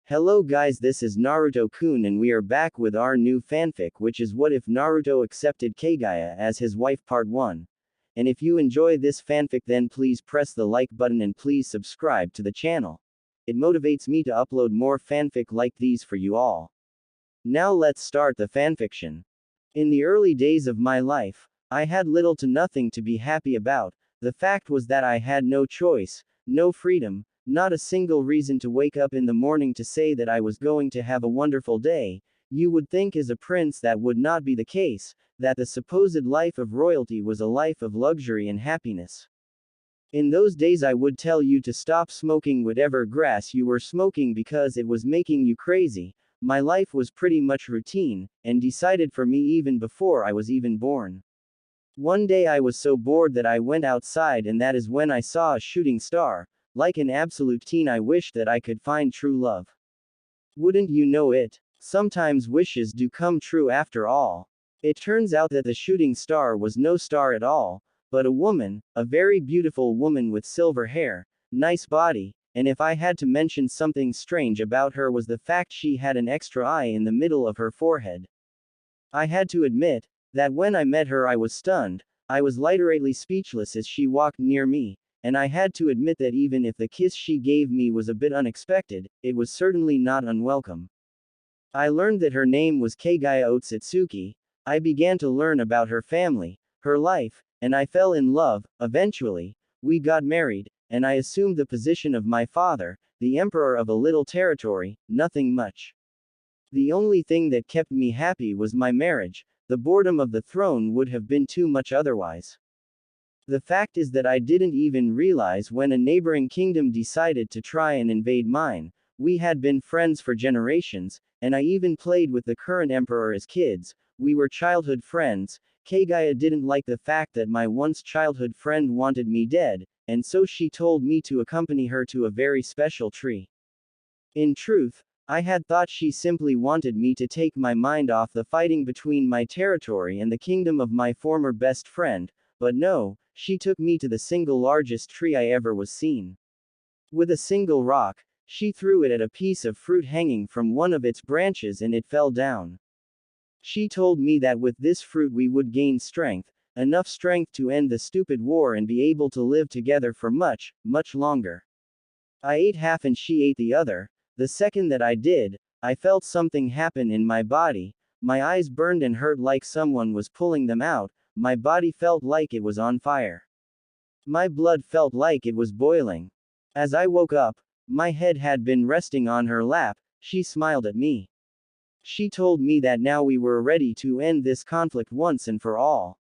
Hello guys, this is Naruto-kun and we are back with our new fanfic, which is What If Naruto Accepted Kaguya as his wife part 1. And if you enjoy this fanfic, then please press the like button and please subscribe to the channel. It motivates me to upload more fanfic like these for you all. Now let's start the fanfiction. In the early days of my life, I had little to nothing to be happy about. The fact was that I had no choice, no freedom, not a single reason to wake up in the morning to say that I was going to have a wonderful day. You would think as a prince that would not be the case, that the supposed life of royalty was a life of luxury and happiness. In those days I would tell you to stop smoking whatever grass you were smoking because it was making you crazy. My life was pretty much routine, and decided for me even before I was even born. One day I was so bored that I went outside, and that is when I saw a shooting star. Like an absolute teen, I wished that I could find true love. Wouldn't you know it? Sometimes wishes do come true after all. It turns out that the shooting star was no star at all, but a woman, a very beautiful woman with silver hair, nice body, and if I had to mention something strange about her was the fact she had an extra eye in the middle of her forehead. I had to admit that when I met her I was stunned. I was literally speechless as she walked near me. And I had to admit that even if the kiss she gave me was a bit unexpected, it was certainly not unwelcome. I learned that her name was Kaguya Otsutsuki. I began to learn about her family, her life, and I fell in love. Eventually, we got married, and I assumed the position of my father, the emperor of a little territory, nothing much. The only thing that kept me happy was my marriage. The boredom of the throne would have been too much otherwise. The fact is that I didn't even realize when a neighboring kingdom decided to try and invade mine. We had been friends for generations, and I even played with the current emperor as kids. We were childhood friends. Kaguya didn't like the fact that my once childhood friend wanted me dead, and so she told me to accompany her to a very special tree. In truth, I had thought she simply wanted me to take my mind off the fighting between my territory and the kingdom of my former best friend, but no, she took me to the single largest tree I ever was seen. With a single rock, she threw it at a piece of fruit hanging from one of its branches and it fell down. She told me that with this fruit we would gain strength, enough strength to end the stupid war and be able to live together for much, much longer. I ate half and she ate the other. The second that I did, I felt something happen in my body. My eyes burned and hurt like someone was pulling them out. My body felt like it was on fire. My blood felt like it was boiling. As I woke up, my head had been resting on her lap. She smiled at me. She told me that now we were ready to end this conflict once and for all.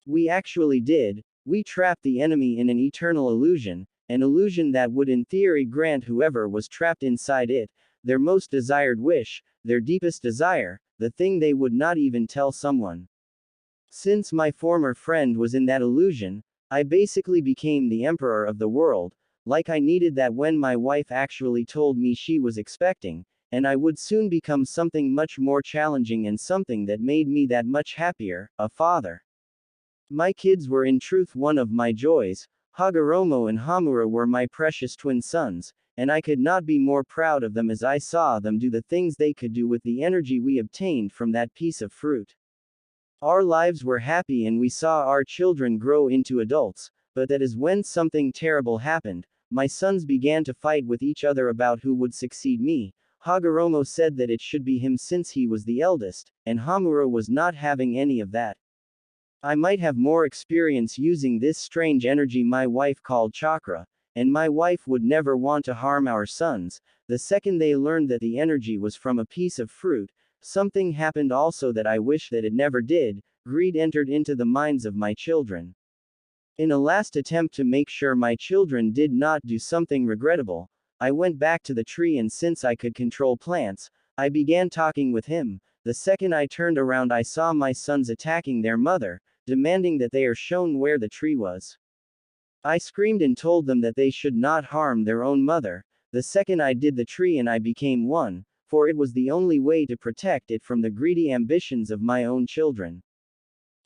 We actually did. We trapped the enemy in an eternal illusion, an illusion that would in theory grant whoever was trapped inside it their most desired wish, their deepest desire, the thing they would not even tell someone. Since my former friend was in that illusion, I basically became the emperor of the world, like I needed that when my wife actually told me she was expecting, and I would soon become something much more challenging and something that made me that much happier, a father. My kids were in truth one of my joys. Hagoromo and Hamura were my precious twin sons, and I could not be more proud of them as I saw them do the things they could do with the energy we obtained from that piece of fruit. Our lives were happy and we saw our children grow into adults, but that is when something terrible happened. My sons began to fight with each other about who would succeed me. Hagoromo said that it should be him since he was the eldest, and Hamura was not having any of that. I might have more experience using this strange energy my wife called chakra, and my wife would never want to harm our sons. The second they learned that the energy was from a piece of fruit, something happened also that I wish that it never did. Greed entered into the minds of my children. In a last attempt to make sure my children did not do something regrettable, I went back to the tree and since I could control plants, I began talking with him. The second I turned around I saw my sons attacking their mother, demanding that they are shown where the tree was. I screamed and told them that they should not harm their own mother. The second I did the tree and I became one, for it was the only way to protect it from the greedy ambitions of my own children.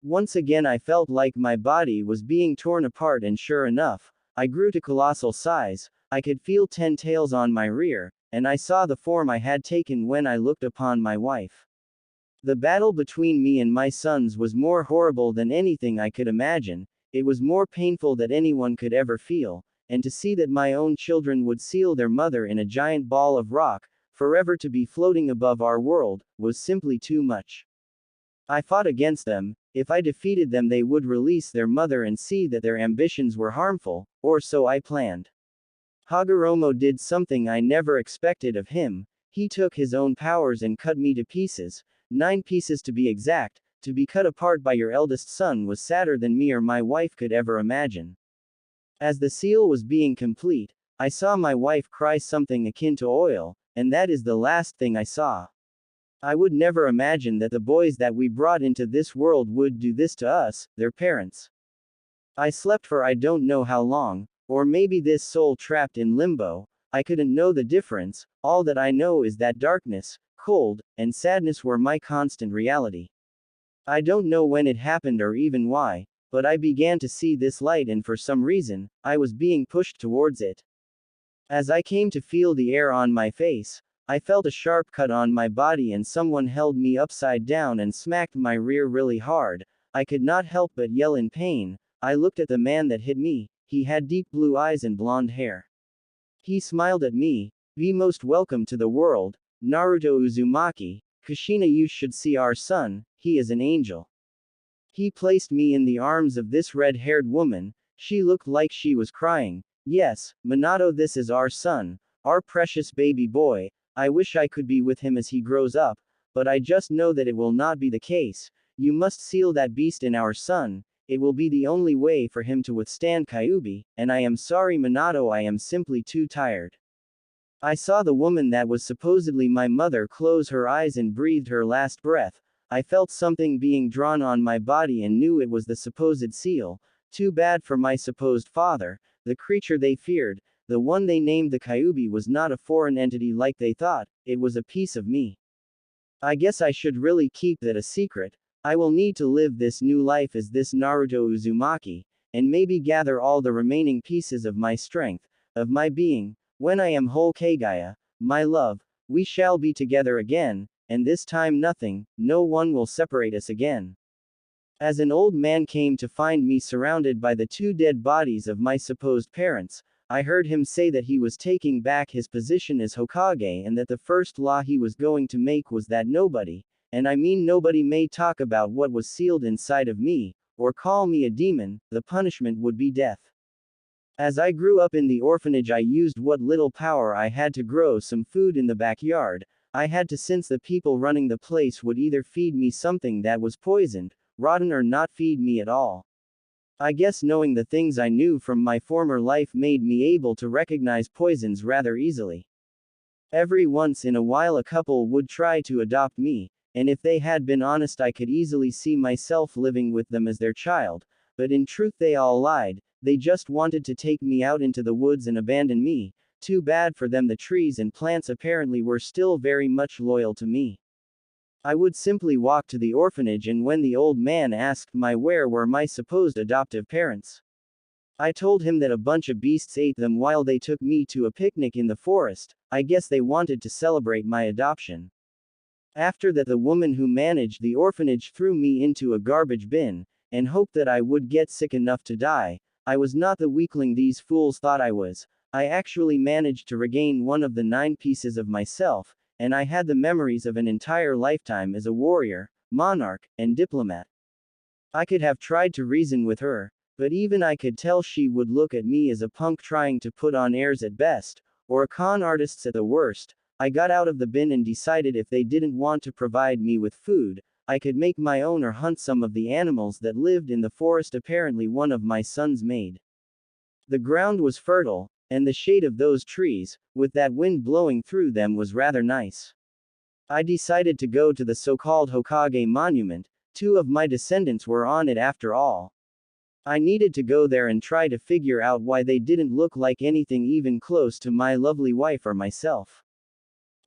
Once again I felt like my body was being torn apart and sure enough, I grew to colossal size. I could feel 10 tails on my rear, and I saw the form I had taken when I looked upon my wife. The battle between me and my sons was more horrible than anything I could imagine, it was more painful than anyone could ever feel, and to see that my own children would seal their mother in a giant ball of rock, forever to be floating above our world, was simply too much. I fought against them. If I defeated them, they would release their mother and see that their ambitions were harmful, or so I planned. Hagoromo did something I never expected of him. He took his own powers and cut me to pieces, 9 pieces to be exact. To be cut apart by your eldest son was sadder than me or my wife could ever imagine. As the seal was being complete, I saw my wife cry something akin to oil, and that is the last thing I saw. I would never imagine that the boys that we brought into this world would do this to us, their parents. I slept for I don't know how long, or maybe this soul trapped in limbo. I couldn't know the difference. All that I know is that darkness, cold, and sadness were my constant reality. I don't know when it happened or even why, but I began to see this light, and for some reason, I was being pushed towards it. As I came to feel the air on my face, I felt a sharp cut on my body and someone held me upside down and smacked my rear really hard. I could not help but yell in pain. I looked at the man that hit me. He had deep blue eyes and blonde hair. He smiled at me. Be most welcome to the world, Naruto Uzumaki. Kushina, you should see our son, he is an angel. He placed me in the arms of this red-haired woman. She looked like she was crying. Yes, Minato, this is our son, our precious baby boy. I wish I could be with him as he grows up, but I just know that it will not be the case. You must seal that beast in our son. It will be the only way for him to withstand Kyuubi, and I am sorry Minato, I am simply too tired. I saw the woman that was supposedly my mother close her eyes and breathed her last breath. I felt something being drawn on my body and knew it was the supposed seal. Too bad for my supposed father, the creature they feared. The one they named the Kyuubi was not a foreign entity like they thought, it was a piece of me. I guess I should really keep that a secret. I will need to live this new life as this Naruto Uzumaki, and maybe gather all the remaining pieces of my strength, of my being. When I am whole, Kaguya, my love, we shall be together again, and this time nothing, no one will separate us again. As an old man came to find me surrounded by the 2 dead bodies of my supposed parents, I heard him say that he was taking back his position as Hokage and that the first law he was going to make was that nobody, and I mean nobody, may talk about what was sealed inside of me, or call me a demon. The punishment would be death. As I grew up in the orphanage, I used what little power I had to grow some food in the backyard. I had to, since the people running the place would either feed me something that was poisoned, rotten, or not feed me at all. I guess knowing the things I knew from my former life made me able to recognize poisons rather easily. Every once in a while a couple would try to adopt me, and if they had been honest I could easily see myself living with them as their child, but in truth they all lied. They just wanted to take me out into the woods and abandon me. Too bad for them, the trees and plants apparently were still very much loyal to me. I would simply walk to the orphanage, and when the old man asked me where were my supposed adoptive parents, I told him that a bunch of beasts ate them while they took me to a picnic in the forest. I guess they wanted to celebrate my adoption. After that, the woman who managed the orphanage threw me into a garbage bin, and hoped that I would get sick enough to die. I was not the weakling these fools thought I was. I actually managed to regain one of the 9 pieces of myself, and I had the memories of an entire lifetime as a warrior, monarch, and diplomat. I could have tried to reason with her, but even I could tell she would look at me as a punk trying to put on airs at best, or a con artist at the worst. I got out of the bin and decided if they didn't want to provide me with food, I could make my own or hunt some of the animals that lived in the forest. Apparently one of my sons made. The ground was fertile, and the shade of those trees, with that wind blowing through them, was rather nice. I decided to go to the so-called Hokage monument. 2 of my descendants were on it after all. I needed to go there and try to figure out why they didn't look like anything even close to my lovely wife or myself.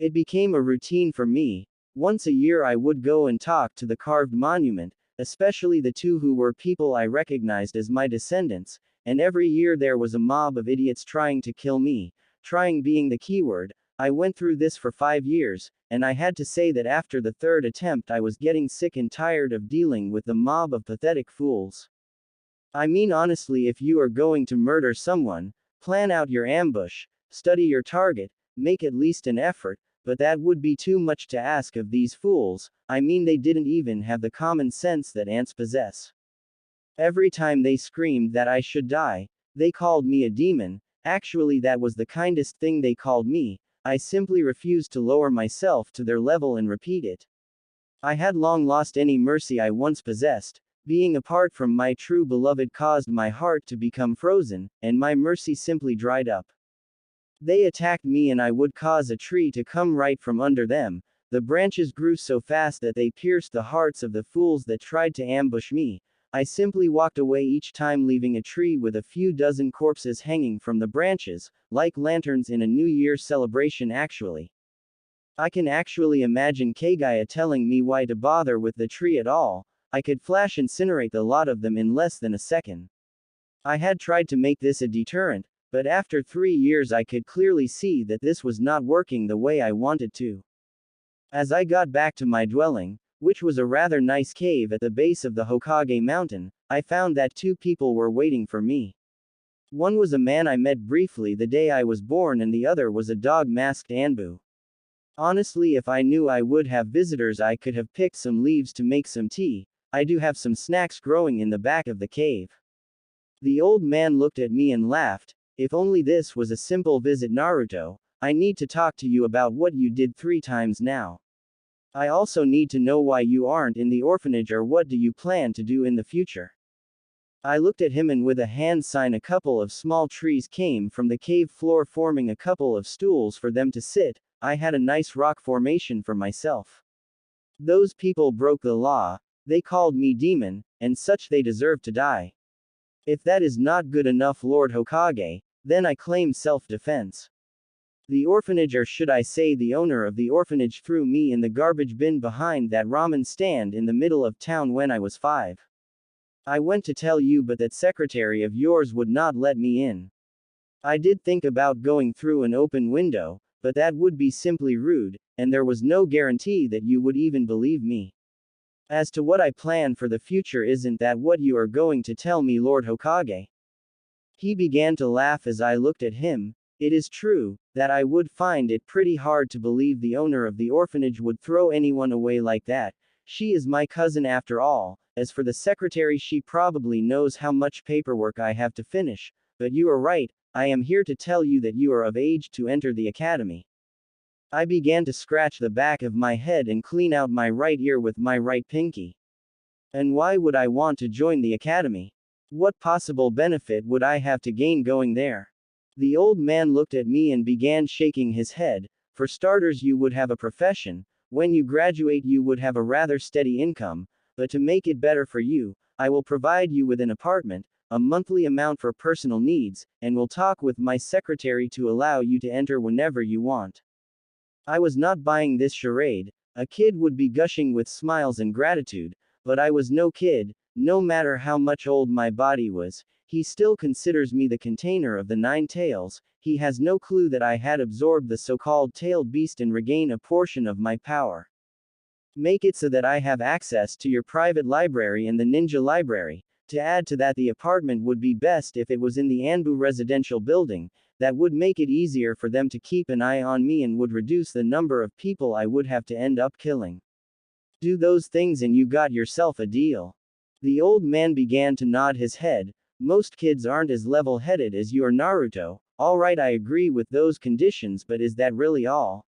It became a routine for me. Once a year I would go and talk to the carved monument, especially the 2 who were people I recognized as my descendants, and every year there was a mob of idiots trying to kill me, trying being the keyword. I went through this for 5 years, and I had to say that after the third attempt I was getting sick and tired of dealing with the mob of pathetic fools. I mean honestly, if you are going to murder someone, plan out your ambush, study your target, make at least an effort, but that would be too much to ask of these fools. I mean, they didn't even have the common sense that ants possess. Every time they screamed that I should die, they called me a demon. Actually, that was the kindest thing they called me. I simply refused to lower myself to their level and repeat it. I had long lost any mercy I once possessed. Being apart from my true beloved caused my heart to become frozen, and my mercy simply dried up. They attacked me and I would cause a tree to come right from under them. The branches grew so fast that they pierced the hearts of the fools that tried to ambush me. I simply walked away each time, leaving a tree with a few dozen corpses hanging from the branches, like lanterns in a New Year's celebration actually. I can actually imagine Kaguya telling me why to bother with the tree at all. I could flash incinerate the lot of them in less than a second. I had tried to make this a deterrent, but after 3 years I could clearly see that this was not working the way I wanted to. As I got back to my dwelling, which was a rather nice cave at the base of the Hokage mountain, I found that 2 people were waiting for me. One was a man I met briefly the day I was born, and the other was a dog-masked Anbu. Honestly, if I knew I would have visitors, I could have picked some leaves to make some tea. I do have some snacks growing in the back of the cave. The old man looked at me and laughed. If only this was a simple visit, Naruto. I need to talk to you about what you did 3 times now. I also need to know why you aren't in the orphanage, or what do you plan to do in the future. I looked at him, and with a hand sign a couple of small trees came from the cave floor, forming a couple of stools for them to sit. I had a nice rock formation for myself. Those people broke the law. They called me demon, and such. They deserve to die. If that is not good enough, Lord Hokage, then I claim self-defense. The orphanage, or should I say the owner of the orphanage, threw me in the garbage bin behind that ramen stand in the middle of town when I was 5. I went to tell you, but that secretary of yours would not let me in. I did think about going through an open window, but that would be simply rude, and there was no guarantee that you would even believe me. As to what I plan for the future, isn't that what you are going to tell me, Lord Hokage? He began to laugh as I looked at him. It is true that I would find it pretty hard to believe the owner of the orphanage would throw anyone away like that. She is my cousin after all. As for the secretary, she probably knows how much paperwork I have to finish. But you are right, I am here to tell you that you are of age to enter the academy. I began to scratch the back of my head and clean out my right ear with my right pinky. And why would I want to join the academy? What possible benefit would I have to gain going there? The old man looked at me and began shaking his head. For starters, you would have a profession. When you graduate, you would have a rather steady income. But to make it better for you, I will provide you with an apartment, a monthly amount for personal needs, and will talk with my secretary to allow you to enter whenever you want. I was not buying this charade. A kid would be gushing with smiles and gratitude, but I was no kid. No matter how much old my body was, he still considers me the container of the 9 tails. He has no clue that I had absorbed the so-called tailed beast and regain a portion of my power. Make it so that I have access to your private library and the ninja library. To add to that, the apartment would be best if it was in the Anbu residential building. That would make it easier for them to keep an eye on me and would reduce the number of people I would have to end up killing. Do those things and you got yourself a deal. The old man began to nod his head. Most kids aren't as level-headed as you are, Naruto. Alright, I agree with those conditions, but is that really all?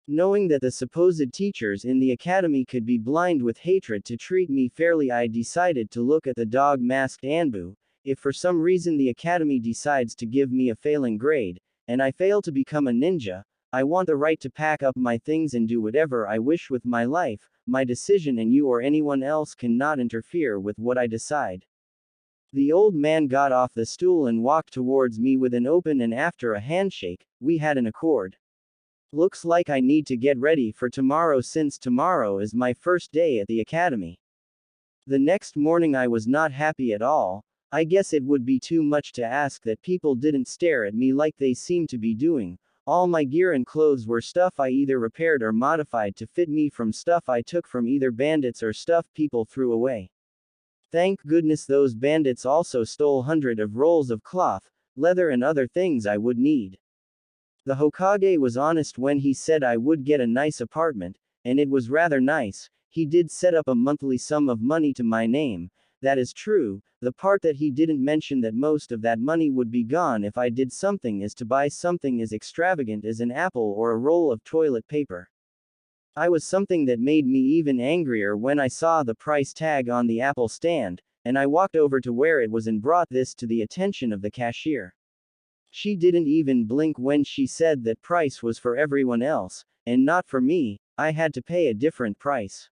Knowing that the supposed teachers in the academy could be blind with hatred to treat me fairly, I decided to look at the dog-masked Anbu. If for some reason the academy decides to give me a failing grade, and I fail to become a ninja, I want the right to pack up my things and do whatever I wish with my life. My decision, and you or anyone else cannot interfere with what I decide. The old man got off the stool and walked towards me with an open, and after a handshake, we had an accord. Looks like I need to get ready for tomorrow, since tomorrow is my first day at the academy. The next morning I was not happy at all. I guess it would be too much to ask that people didn't stare at me like they seem to be doing. All my gear and clothes were stuff I either repaired or modified to fit me from stuff I took from either bandits or stuff people threw away. Thank goodness those bandits also stole hundreds of rolls of cloth, leather and other things I would need. The Hokage was honest when he said I would get a nice apartment, and it was rather nice. He did set up a monthly sum of money to my name. That is true. The part that he didn't mention that most of that money would be gone if I did something is to buy something as extravagant as an apple or a roll of toilet paper. I was something that made me even angrier when I saw the price tag on the apple stand, and I walked over to where it was and brought this to the attention of the cashier. She didn't even blink when she said that price was for everyone else, and not for me. I had to pay a different price.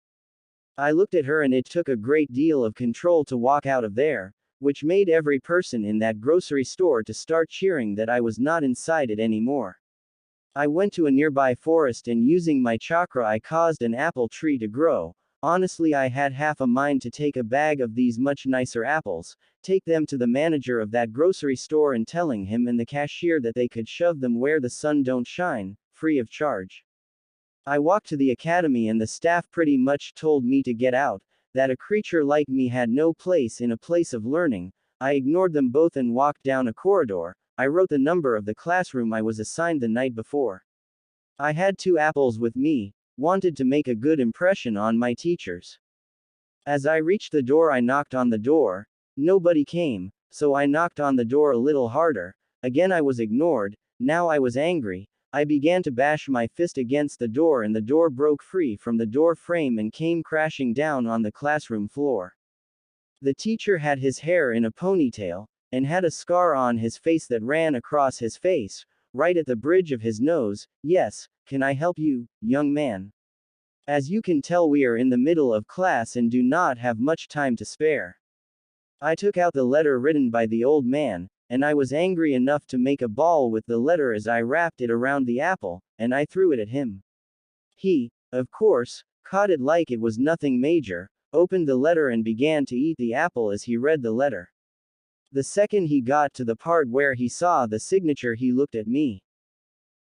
I looked at her and it took a great deal of control to walk out of there, which made every person in that grocery store to start cheering that I was not inside it anymore. I went to a nearby forest and using my chakra I caused an apple tree to grow. Honestly, I had half a mind to take a bag of these much nicer apples, take them to the manager of that grocery store and telling him and the cashier that they could shove them where the sun don't shine, free of charge. I walked to the academy and the staff pretty much told me to get out, that a creature like me had no place in a place of learning. I ignored them both and walked down a corridor. I wrote the number of the classroom I was assigned the night before. I had 2 apples with me, wanted to make a good impression on my teachers. As I reached the door I knocked on the door. Nobody came, so I knocked on the door a little harder. Again I was ignored. Now I was angry. I began to bash my fist against the door and the door broke free from the door frame and came crashing down on the classroom floor. The teacher had his hair in a ponytail, and had a scar on his face that ran across his face, right at the bridge of his nose. Yes, can I help you, young man? As you can tell we are in the middle of class and do not have much time to spare. I took out the letter written by the old man, and I was angry enough to make a ball with the letter as I wrapped it around the apple, and I threw it at him. He, of course, caught it like it was nothing major, opened the letter and began to eat the apple as he read the letter. The second he got to the part where he saw the signature he looked at me.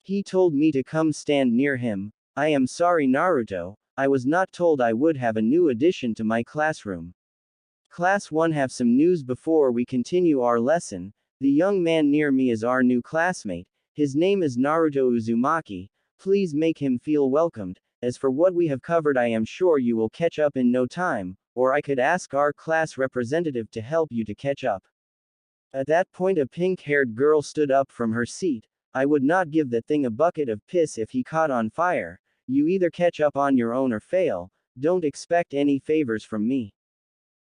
He told me to come stand near him. I am sorry, Naruto, I was not told I would have a new addition to my classroom. Class 1 have some news before we continue our lesson. The young man near me is our new classmate. His name is Naruto Uzumaki. Please make him feel welcomed. As for what we have covered, I am sure you will catch up in no time, or I could ask our class representative to help you to catch up. At that point a pink-haired girl stood up from her seat. I would not give that thing a bucket of piss if he caught on fire. You either catch up on your own or fail. Don't expect any favors from me.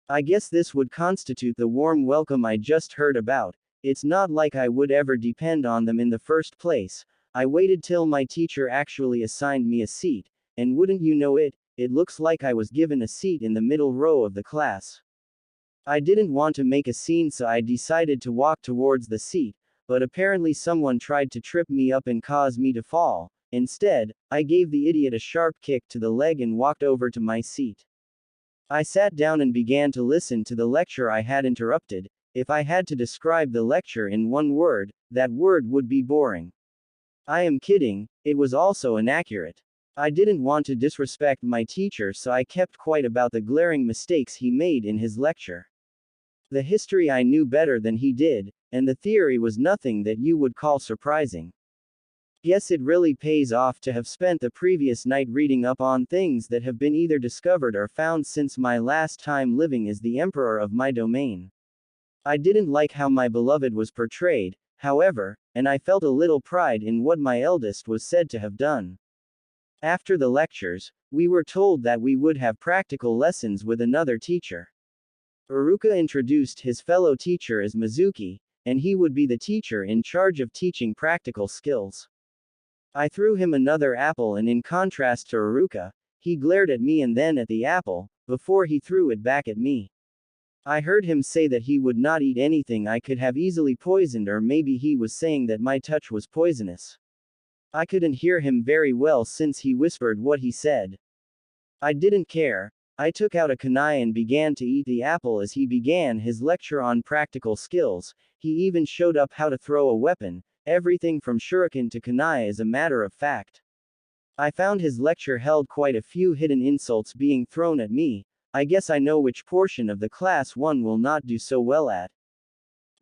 I guess this would constitute the warm welcome I just heard about. It's not like I would ever depend on them in the first place. I waited till my teacher actually assigned me a seat, and wouldn't you know it, it looks like I was given a seat in the middle row of the class. I didn't want to make a scene, so I decided to walk towards the seat, but apparently someone tried to trip me up and cause me to fall. Instead, I gave the idiot a sharp kick to the leg and walked over to my seat. I sat down and began to listen to the lecture I had interrupted. If I had to describe the lecture in one word, that word would be boring. I am kidding, it was also inaccurate. I didn't want to disrespect my teacher, so I kept quiet about the glaring mistakes he made in his lecture. The history I knew better than he did, and the theory was nothing that you would call surprising. Yes, it really pays off to have spent the previous night reading up on things that have been either discovered or found since my last time living as the emperor of my domain. I didn't like how my beloved was portrayed, however, and I felt a little pride in what my eldest was said to have done. After the lectures, we were told that we would have practical lessons with another teacher. Iruka introduced his fellow teacher as Mizuki, and he would be the teacher in charge of teaching practical skills. I threw him another apple, and in contrast to Iruka, he glared at me and then at the apple, before he threw it back at me. I heard him say that he would not eat anything I could have easily poisoned, or maybe he was saying that my touch was poisonous. I couldn't hear him very well since he whispered what he said. I didn't care. I took out a kunai and began to eat the apple as he began his lecture on practical skills. He even showed up how to throw a weapon. Everything from shuriken to kunai is a matter of fact. I found his lecture held quite a few hidden insults being thrown at me. I guess I know which portion of the class one will not do so well at.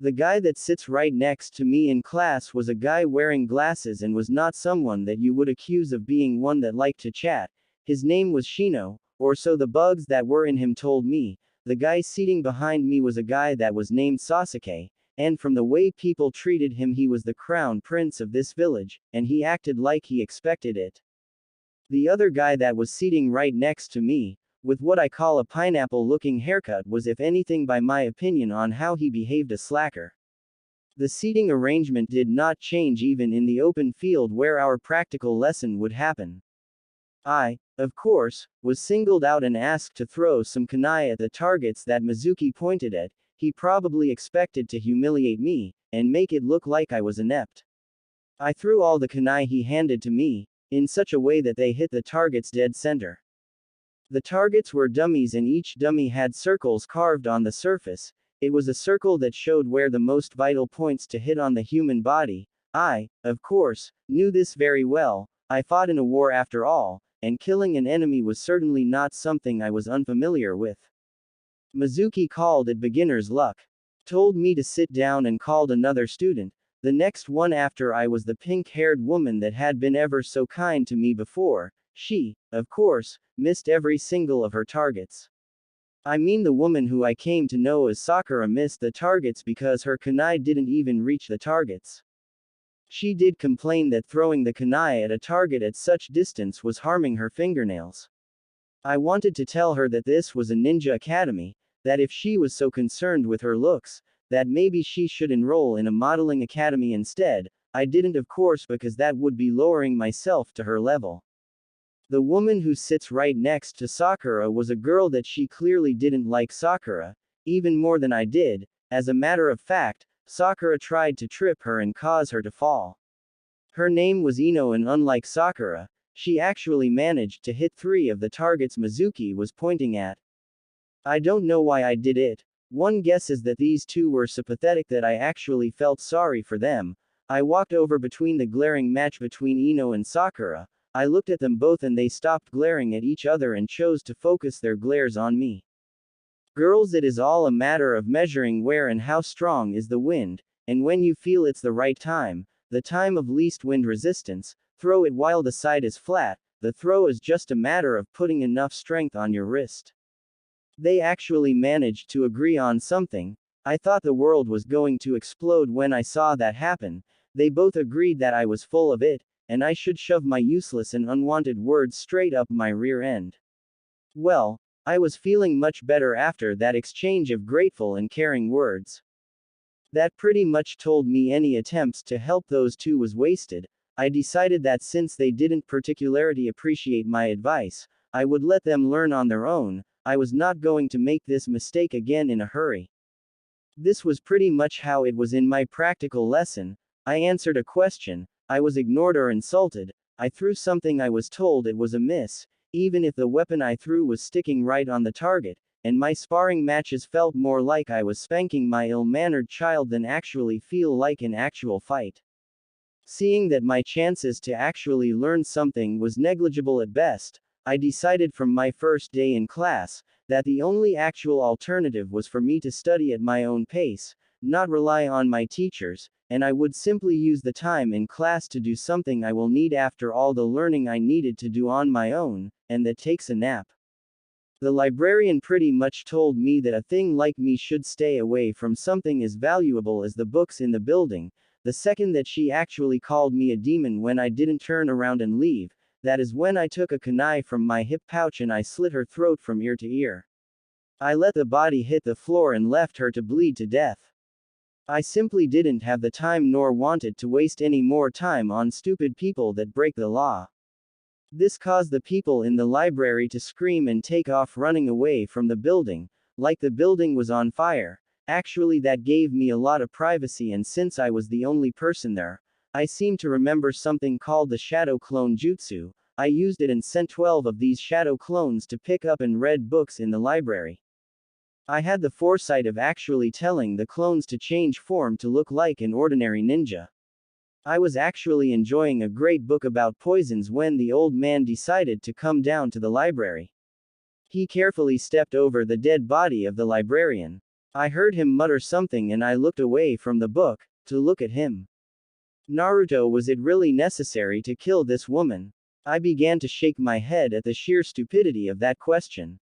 The guy that sits right next to me in class was a guy wearing glasses and was not someone that you would accuse of being one that liked to chat. His name was Shino, or so the bugs that were in him told me. The guy seating behind me was a guy that was named Sasuke, and from the way people treated him, he was the crown prince of this village, and he acted like he expected it. The other guy that was seating right next to me, with what I call a pineapple-looking haircut, was if anything by my opinion on how he behaved a slacker. The seating arrangement did not change even in the open field where our practical lesson would happen. I, of course, was singled out and asked to throw some kunai at the targets that Mizuki pointed at. He probably expected to humiliate me, and make it look like I was inept. I threw all the kunai he handed to me, in such a way that they hit the target's dead center. The targets were dummies and each dummy had circles carved on the surface. It was a circle that showed where the most vital points to hit on the human body. I, of course, knew this very well. I fought in a war after all, and killing an enemy was certainly not something I was unfamiliar with. Mizuki called it beginner's luck. Told me to sit down and called another student. The next one after I was the pink-haired woman that had been ever so kind to me before. She, of course, missed every single of her targets. I mean the woman who I came to know as Sakura missed the targets because her kunai didn't even reach the targets. She did complain that throwing the kunai at a target at such distance was harming her fingernails. I wanted to tell her that this was a ninja academy, that if she was so concerned with her looks, that maybe she should enroll in a modeling academy instead. I didn't, of course, because that would be lowering myself to her level. The woman who sits right next to Sakura was a girl that she clearly didn't like Sakura, even more than I did. As a matter of fact, Sakura tried to trip her and cause her to fall. Her name was Ino, and unlike Sakura, she actually managed to hit 3 of the targets Mizuki was pointing at. I don't know why I did it. One guess is that these two were so pathetic that I actually felt sorry for them. I walked over between the glaring match between Ino and Sakura. I looked at them both and they stopped glaring at each other and chose to focus their glares on me. Girls, it is all a matter of measuring where and how strong is the wind, and when you feel it's the right time, the time of least wind resistance, throw it while the side is flat. The throw is just a matter of putting enough strength on your wrist. They actually managed to agree on something. I thought the world was going to explode when I saw that happen. They both agreed that I was full of it, and I should shove my useless and unwanted words straight up my rear end. Well, I was feeling much better after that exchange of grateful and caring words. That pretty much told me any attempts to help those two was wasted. I decided that since they didn't particularly appreciate my advice, I would let them learn on their own. I was not going to make this mistake again in a hurry. This was pretty much how it was in my practical lesson. I answered a question, I was ignored or insulted, I threw something, I was told it was a miss, even if the weapon I threw was sticking right on the target, and my sparring matches felt more like I was spanking my ill-mannered child than actually feel like an actual fight. Seeing that my chances to actually learn something was negligible at best, I decided from my first day in class, that the only actual alternative was for me to study at my own pace, not rely on my teachers, and I would simply use the time in class to do something I will need after all the learning I needed to do on my own, and that takes a nap. The librarian pretty much told me that a thing like me should stay away from something as valuable as the books in the building. The second that she actually called me a demon when I didn't turn around and leave, that is when I took a kunai from my hip pouch and I slit her throat from ear to ear. I let the body hit the floor and left her to bleed to death. I simply didn't have the time nor wanted to waste any more time on stupid people that break the law. This caused the people in the library to scream and take off running away from the building, like the building was on fire. Actually, that gave me a lot of privacy, and since I was the only person there, I seem to remember something called the shadow clone jutsu. I used it and sent 12 of these shadow clones to pick up and read books in the library. I had the foresight of actually telling the clones to change form to look like an ordinary ninja. I was actually enjoying a great book about poisons when the old man decided to come down to the library. He carefully stepped over the dead body of the librarian. I heard him mutter something and I looked away from the book, to look at him. Naruto, was it really necessary to kill this woman? I began to shake my head at the sheer stupidity of that question.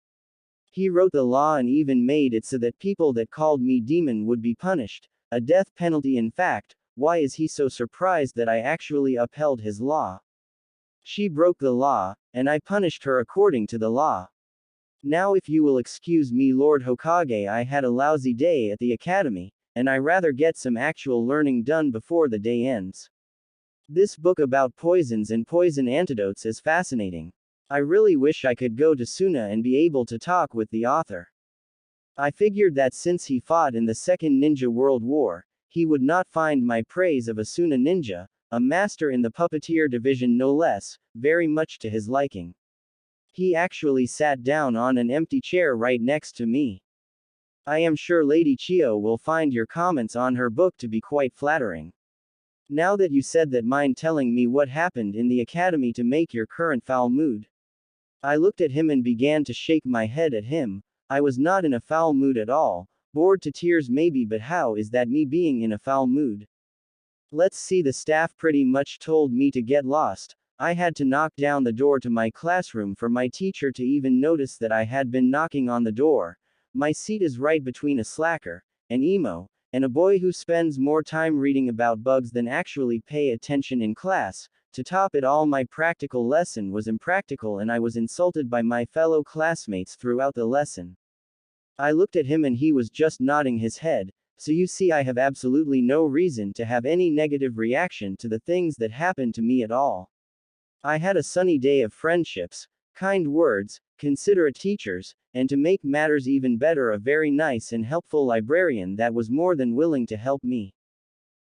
He wrote the law and even made it so that people that called me demon would be punished, a death penalty in fact. Why is he so surprised that I actually upheld his law? She broke the law, and I punished her according to the law. Now if you will excuse me, Lord Hokage, I had a lousy day at the academy, and I rather get some actual learning done before the day ends. This book about poisons and poison antidotes is fascinating. I really wish I could go to Suna and be able to talk with the author. I figured that since he fought in the Second Ninja World War, he would not find my praise of a Suna ninja, a master in the puppeteer division no less, very much to his liking. He actually sat down on an empty chair right next to me. I am sure Lady Chio will find your comments on her book to be quite flattering. Now that you said that, mind telling me what happened in the academy to make your current foul mood? I looked at him and began to shake my head at him. I was not in a foul mood at all. Bored to tears maybe, but how is that me being in a foul mood? Let's see, the staff pretty much told me to get lost. I had to knock down the door to my classroom for my teacher to even notice that I had been knocking on the door. My seat is right between a slacker, an emo, and a boy who spends more time reading about bugs than actually pay attention in class. To top it all, my practical lesson was impractical and I was insulted by my fellow classmates throughout the lesson. I looked at him and he was just nodding his head. So you see, I have absolutely no reason to have any negative reaction to the things that happened to me at all. I had a sunny day of friendships, kind words, considerate teachers, and to make matters even better, a very nice and helpful librarian that was more than willing to help me.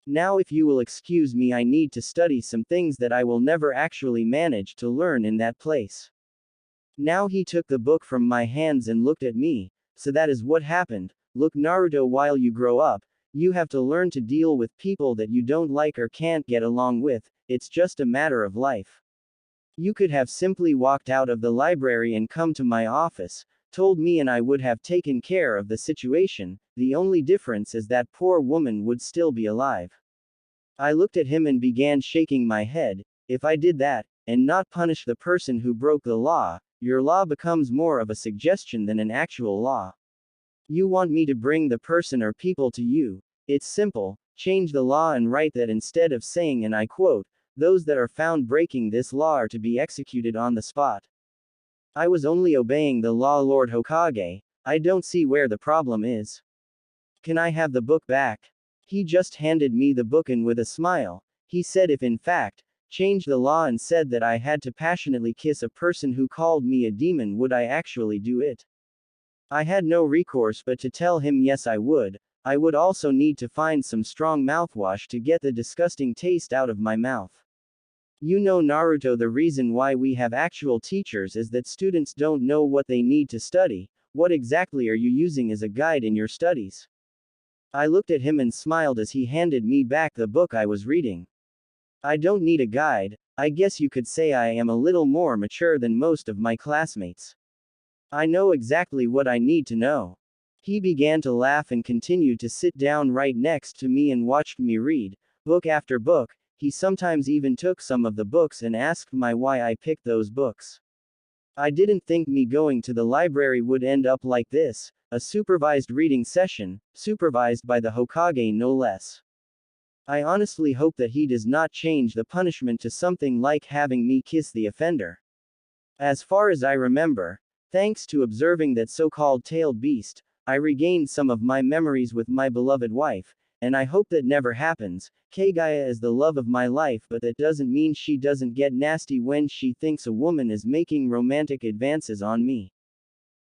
Now if you will excuse me, I need to study some things that I will never actually manage to learn in that place. Now he took the book from my hands and looked at me. So that is what happened. Look, Naruto, while you grow up, you have to learn to deal with people that you don't like or can't get along with. It's just a matter of life. You could have simply walked out of the library and come to my office, told me, and I would have taken care of the situation. The only difference is that poor woman would still be alive. I looked at him and began shaking my head. If I did that, and not punish the person who broke the law, your law becomes more of a suggestion than an actual law. You want me to bring the person or people to you. It's simple. Change the law and write that instead of saying, and I quote, those that are found breaking this law are to be executed on the spot. I was only obeying the law, Lord Hokage. I don't see where the problem is. Can I have the book back? He just handed me the book and with a smile, he said, if in fact, changed the law and said that I had to passionately kiss a person who called me a demon, would I actually do it? I had no recourse but to tell him yes, I would. I would also need to find some strong mouthwash to get the disgusting taste out of my mouth. You know, Naruto, the reason why we have actual teachers is that students don't know what they need to study. What exactly are you using as a guide in your studies? I looked at him and smiled as he handed me back the book I was reading. I don't need a guide. I guess you could say I am a little more mature than most of my classmates. I know exactly what I need to know. He began to laugh and continued to sit down right next to me and watched me read, book after book. He sometimes even took some of the books and asked me why I picked those books. I didn't think me going to the library would end up like this, a supervised reading session, supervised by the Hokage no less. I honestly hope that he does not change the punishment to something like having me kiss the offender. As far as I remember, thanks to observing that so-called tailed beast, I regained some of my memories with my beloved wife, and I hope that never happens. Kaguya is the love of my life, but that doesn't mean she doesn't get nasty when she thinks a woman is making romantic advances on me.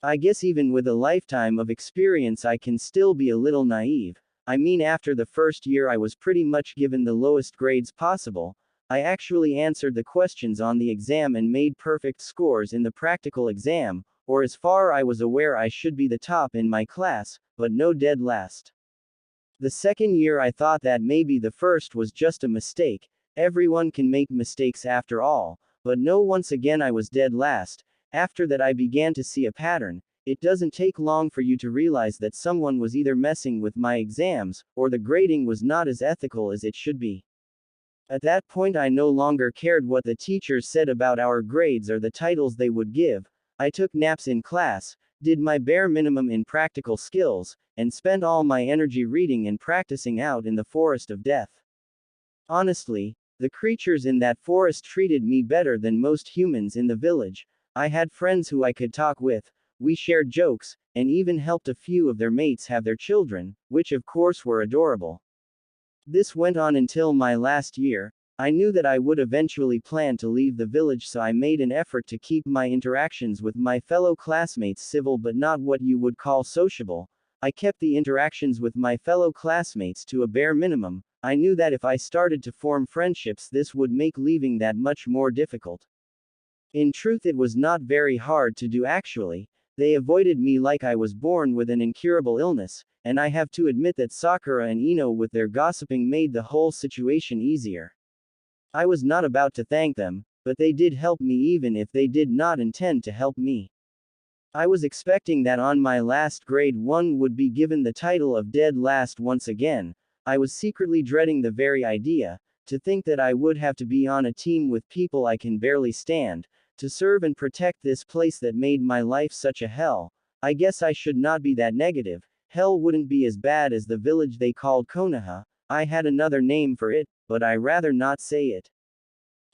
I guess even with a lifetime of experience I can still be a little naive. I mean, after the first year I was pretty much given the lowest grades possible. I actually answered the questions on the exam and made perfect scores in the practical exam, or as far I was aware I should be the top in my class, but no dead last. The second year I thought that maybe the first was just a mistake, Everyone can make mistakes after all, but no, once again I was dead last. After that I began to see a pattern. It doesn't take long for you to realize that someone was either messing with my exams, or the grading was not as ethical as it should be. At that point I no longer cared what the teachers said about our grades or the titles they would give. I took naps in class, did my bare minimum in practical skills, and spent all my energy reading and practicing out in the forest of death. Honestly, the creatures in that forest treated me better than most humans in the village. I had friends who I could talk with, we shared jokes, and even helped a few of their mates have their children, which of course were adorable. This went on until my last year. I knew that I would eventually plan to leave the village, so I made an effort to keep my interactions with my fellow classmates civil but not what you would call sociable. I kept the interactions with my fellow classmates to a bare minimum. I knew that if I started to form friendships, this would make leaving that much more difficult. In truth, it was not very hard to do actually. They avoided me like I was born with an incurable illness, and I have to admit that Sakura and Ino with their gossiping made the whole situation easier. I was not about to thank them, but they did help me even if they did not intend to help me. I was expecting that on my last grade one would be given the title of dead last once again. I was secretly dreading the very idea, to think that I would have to be on a team with people I can barely stand, to serve and protect this place that made my life such a hell. I guess I should not be that negative. Hell wouldn't be as bad as the village they called Konoha. I had another name for it, but I rather not say it.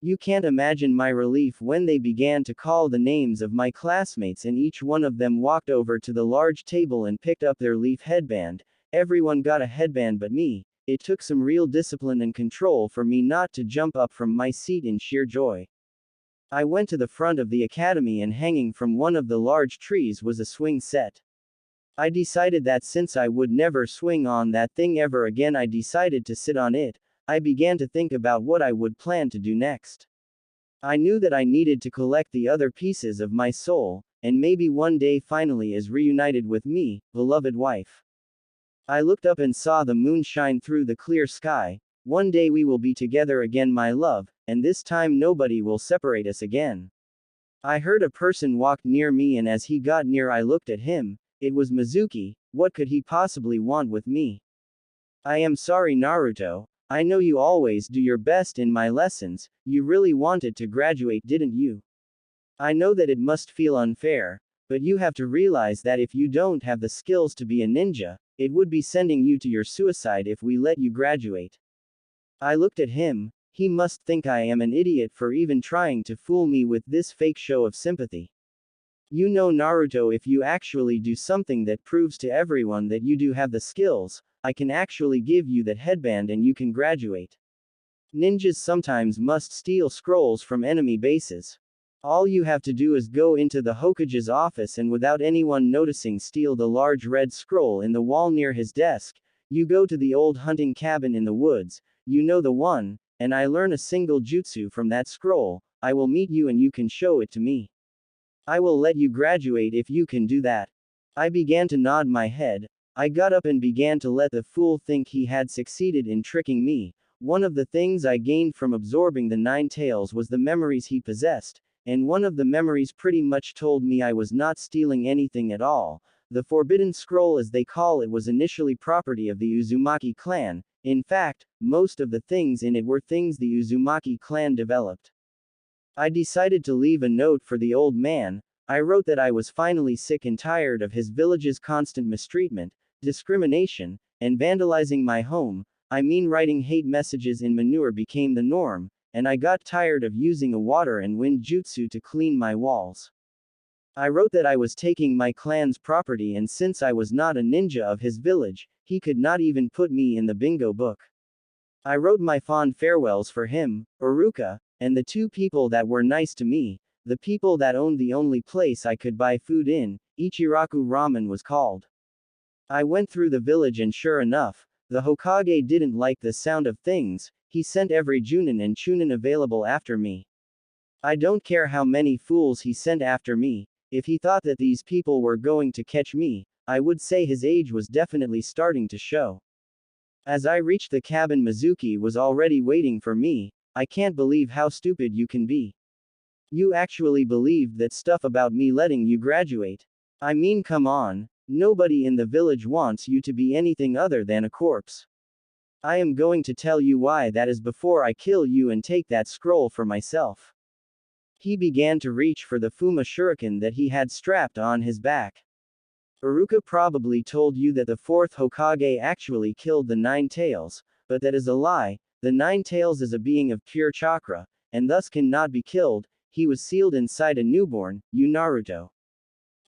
You can't imagine my relief when they began to call the names of my classmates and each one of them walked over to the large table and picked up their leaf headband. Everyone got a headband but me. It took some real discipline and control for me not to jump up from my seat in sheer joy. I went to the front of the academy and hanging from one of the large trees was a swing set. I decided that since I would never swing on that thing ever again, I decided to sit on it. I began to think about what I would plan to do next. I knew that I needed to collect the other pieces of my soul, and maybe one day finally is reunited with me, beloved wife. I looked up and saw the moon shine through the clear sky. One day we will be together again, my love, and this time nobody will separate us again. I heard a person walk near me, and as he got near I looked at him. It was Mizuki. What could he possibly want with me? I am sorry, Naruto. I know you always do your best in my lessons. You really wanted to graduate, didn't you? I know that it must feel unfair, but you have to realize that if you don't have the skills to be a ninja, it would be sending you to your suicide if we let you graduate. I looked at him. He must think I am an idiot for even trying to fool me with this fake show of sympathy. You know, Naruto, if you actually do something that proves to everyone that you do have the skills, I can actually give you that headband and you can graduate. Ninjas sometimes must steal scrolls from enemy bases. All you have to do is go into the Hokage's office and without anyone noticing steal the large red scroll in the wall near his desk. You go to the old hunting cabin in the woods, you know the one, and I learn a single jutsu from that scroll. I will meet you and you can show it to me. I will let you graduate if you can do that. I began to nod my head. I got up and began to let the fool think he had succeeded in tricking me. One of the things I gained from absorbing the Nine Tails was the memories he possessed, and one of the memories pretty much told me I was not stealing anything at all. The Forbidden Scroll, as they call it, was initially property of the Uzumaki clan. In fact, most of the things in it were things the Uzumaki clan developed. I decided to leave a note for the old man. I wrote that I was finally sick and tired of his village's constant mistreatment, discrimination, and vandalizing my home. I mean, writing hate messages in manure became the norm, and I got tired of using a water and wind jutsu to clean my walls. I wrote that I was taking my clan's property, and since I was not a ninja of his village, he could not even put me in the bingo book. I wrote my fond farewells for him, Uruka, and the two people that were nice to me, the people that owned the only place I could buy food in. Ichiraku Ramen was called. I went through the village and sure enough, the Hokage didn't like the sound of things. He sent every Junin and Chunin available after me. I don't care how many fools he sent after me. If he thought that these people were going to catch me, I would say his age was definitely starting to show. As I reached the cabin, Mizuki was already waiting for me. I can't believe how stupid you can be. You actually believed that stuff about me letting you graduate. I mean, come on. Nobody in the village wants you to be anything other than a corpse. I am going to tell you why that is before I kill you and take that scroll for myself. He began to reach for the Fuma shuriken that he had strapped on his back. Iruka probably told you that the fourth Hokage actually killed the Nine Tails, but that is a lie. The Nine Tails is a being of pure chakra, and thus cannot be killed. He was sealed inside a newborn, you Naruto.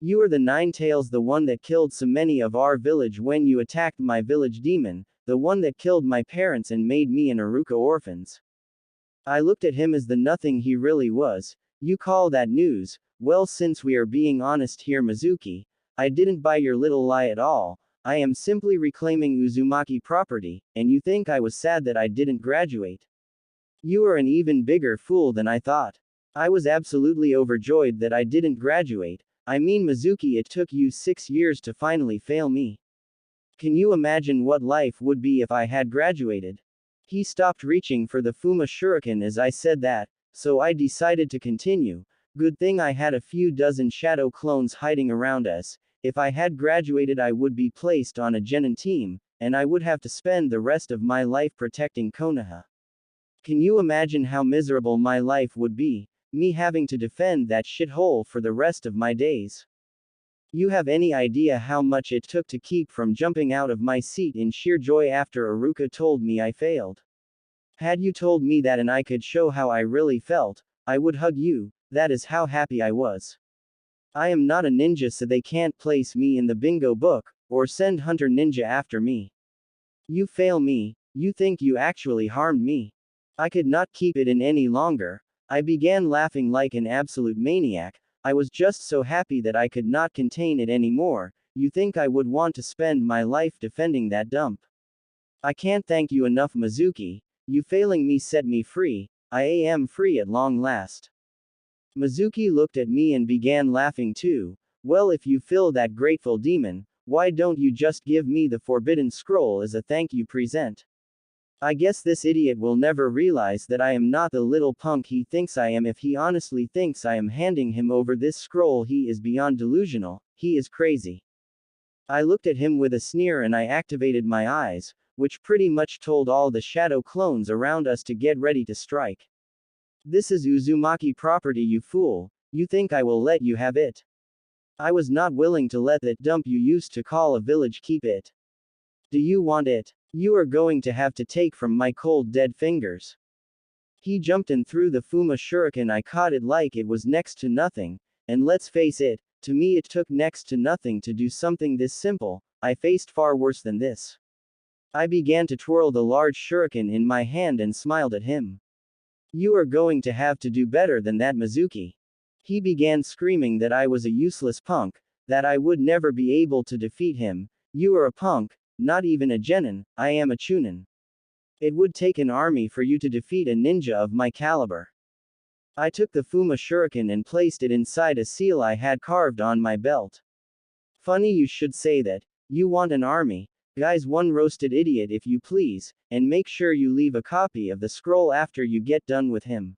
You are the Nine Tails, the one that killed so many of our village when you attacked my village demon, the one that killed my parents and made me and Iruka orphans. I looked at him as the nothing he really was. You call that news? Well, since we are being honest here, Mizuki, I didn't buy your little lie at all. I am simply reclaiming Uzumaki property, and you think I was sad that I didn't graduate? You are an even bigger fool than I thought. I was absolutely overjoyed that I didn't graduate. I mean, Mizuki, it took you 6 years to finally fail me. Can you imagine what life would be if I had graduated? He stopped reaching for the Fuma shuriken as I said that, so I decided to continue. Good thing I had a few dozen shadow clones hiding around us. If I had graduated, I would be placed on a genin team, and I would have to spend the rest of my life protecting Konoha. Can you imagine how miserable my life would be? Me having to defend that shithole for the rest of my days. You have any idea how much it took to keep from jumping out of my seat in sheer joy after Iruka told me I failed? Had you told me that and I could show how I really felt, I would hug you. That is how happy I was. I am not a ninja, so they can't place me in the bingo book, or send Hunter Ninja after me. You fail me. You think you actually harmed me. I could not keep it in any longer. I began laughing like an absolute maniac. I was just so happy that I could not contain it anymore. You think I would want to spend my life defending that dump? I can't thank you enough, Mizuki. You failing me set me free. I am free at long last. Mizuki looked at me and began laughing too. Well, if you feel that grateful, demon, why don't you just give me the forbidden scroll as a thank you present? I guess this idiot will never realize that I am not the little punk he thinks I am. If he honestly thinks I am handing him over this scroll, he is beyond delusional. He is crazy. I looked at him with a sneer and I activated my eyes, which pretty much told all the shadow clones around us to get ready to strike. This is Uzumaki property, you fool. You think I will let you have it? I was not willing to let that dump you used to call a village keep it. Do you want it? You are going to have to take from my cold dead fingers. He jumped and threw the Fuma shuriken. I caught it like it was next to nothing, and let's face it, to me it took next to nothing to do something this simple. I faced far worse than this. I began to twirl the large shuriken in my hand and smiled at him. You are going to have to do better than that, Mizuki. He began screaming that I was a useless punk, that I would never be able to defeat him. You are a punk. Not even a genin, I am a chunin. It would take an army for you to defeat a ninja of my caliber. I took the Fuma shuriken and placed it inside a seal I had carved on my belt. Funny you should say that. You want an army? Guys, one roasted idiot if you please, and make sure you leave a copy of the scroll after you get done with him.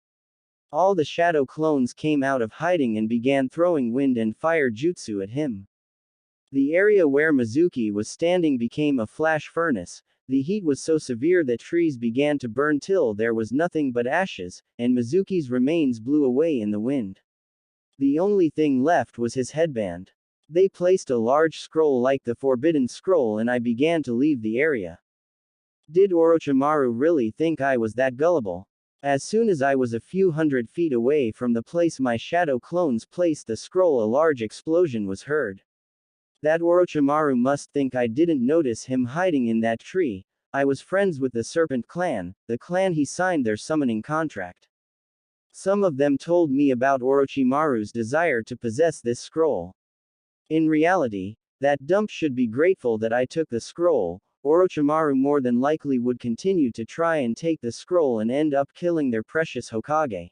All the shadow clones came out of hiding and began throwing wind and fire jutsu at him. The area where Mizuki was standing became a flash furnace. The heat was so severe that trees began to burn till there was nothing but ashes, and Mizuki's remains blew away in the wind. The only thing left was his headband. They placed a large scroll like the Forbidden Scroll and I began to leave the area. Did Orochimaru really think I was that gullible? As soon as I was a few hundred feet away from the place my shadow clones placed the scroll, a large explosion was heard. That Orochimaru must think I didn't notice him hiding in that tree. I was friends with the Serpent Clan, the clan he signed their summoning contract. Some of them told me about Orochimaru's desire to possess this scroll. In reality, that dump should be grateful that I took the scroll. Orochimaru more than likely would continue to try and take the scroll and end up killing their precious Hokage.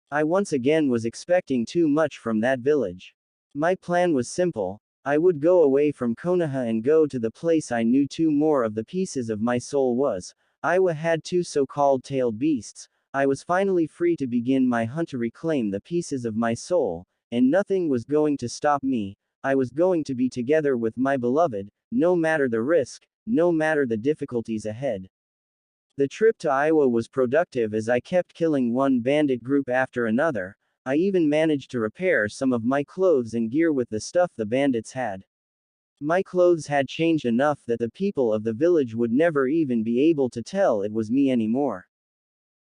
I once again was expecting too much from that village. My plan was simple. I would go away from Konoha and go to the place I knew two more of the pieces of my soul was. I had two so-called tailed beasts. I was finally free to begin my hunt to reclaim the pieces of my soul, and nothing was going to stop me. I was going to be together with my beloved, no matter the risk, no matter the difficulties ahead. The trip to Iowa was productive as I kept killing one bandit group after another. I even managed to repair some of my clothes and gear with the stuff the bandits had. My clothes had changed enough that the people of the village would never even be able to tell it was me anymore.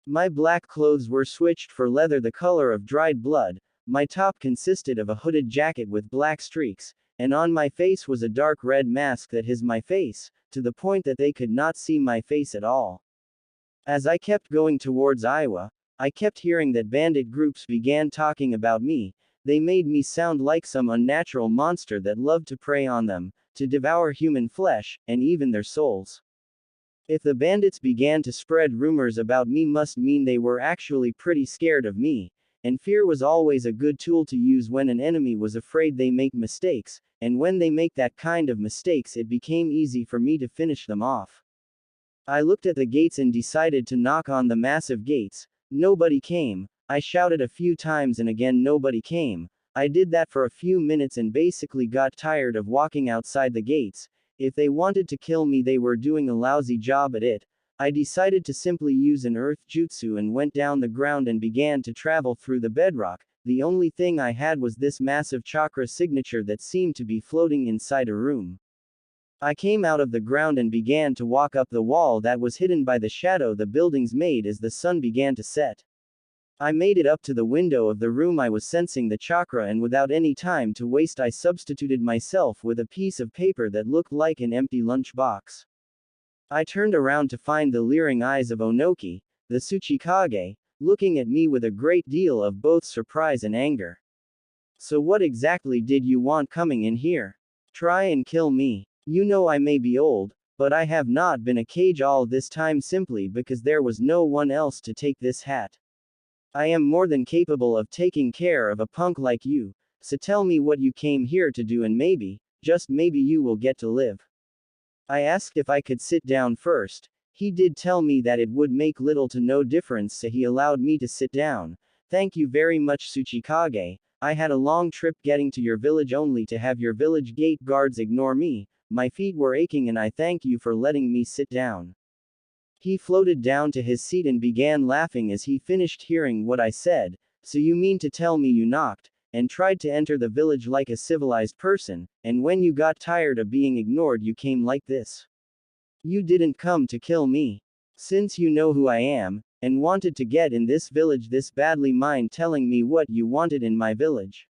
My black clothes were switched for leather the color of dried blood, my top consisted of a hooded jacket with black streaks, and on my face was a dark red mask that hid my face, to the point that they could not see my face at all. As I kept going towards Iowa, I kept hearing that bandit groups began talking about me. They made me sound like some unnatural monster that loved to prey on them, to devour human flesh, and even their souls. If the bandits began to spread rumors about me, must mean they were actually pretty scared of me, and fear was always a good tool to use when an enemy was afraid they make mistakes, and when they make that kind of mistakes it became easy for me to finish them off. I looked at the gates and decided to knock on the massive gates. Nobody came. I shouted a few times and again nobody came. I did that for a few minutes and basically got tired of walking outside the gates. If they wanted to kill me, they were doing a lousy job at it. I decided to simply use an earth jutsu and went down the ground and began to travel through the bedrock. The only thing I had was this massive chakra signature that seemed to be floating inside a room. I came out of the ground and began to walk up the wall that was hidden by the shadow the buildings made as the sun began to set. I made it up to the window of the room I was sensing the chakra, and without any time to waste I substituted myself with a piece of paper that looked like an empty lunchbox. I turned around to find the leering eyes of Onoki, the Tsuchikage, looking at me with a great deal of both surprise and anger. So what exactly did you want coming in here? Try and kill me. You know I may be old, but I have not been a cage all this time simply because there was no one else to take this hat. I am more than capable of taking care of a punk like you, so tell me what you came here to do and maybe, just maybe you will get to live. I asked if I could sit down first. He did tell me that it would make little to no difference, so he allowed me to sit down. Thank you very much, Tsuchikage. I had a long trip getting to your village only to have your village gate guards ignore me. My feet were aching and I thank you for letting me sit down. He floated down to his seat and began laughing as he finished hearing what I said. So you mean to tell me you knocked, and tried to enter the village like a civilized person, and when you got tired of being ignored you came like this? You didn't come to kill me. Since you know who I am, and wanted to get in this village this badly, mind telling me what you wanted in my village?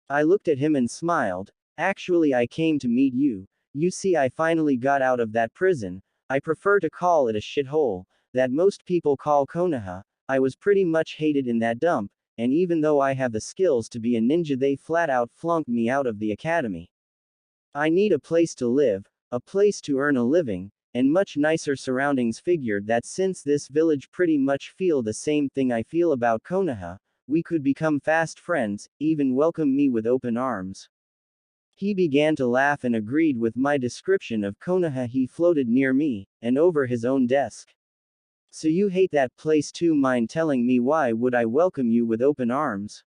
I looked at him and smiled. Actually I came to meet you. You see, I finally got out of that prison. I prefer to call it a shithole, that most people call Konoha. I was pretty much hated in that dump, and even though I have the skills to be a ninja, they flat out flunked me out of the academy. I need a place to live, a place to earn a living, and much nicer surroundings. Figured that since this village pretty much feel the same thing I feel about Konoha, we could become fast friends, even welcome me with open arms. He began to laugh and agreed with my description of Konoha. He floated near me, and over his own desk. So you hate that place too? Mind telling me why would I welcome you with open arms?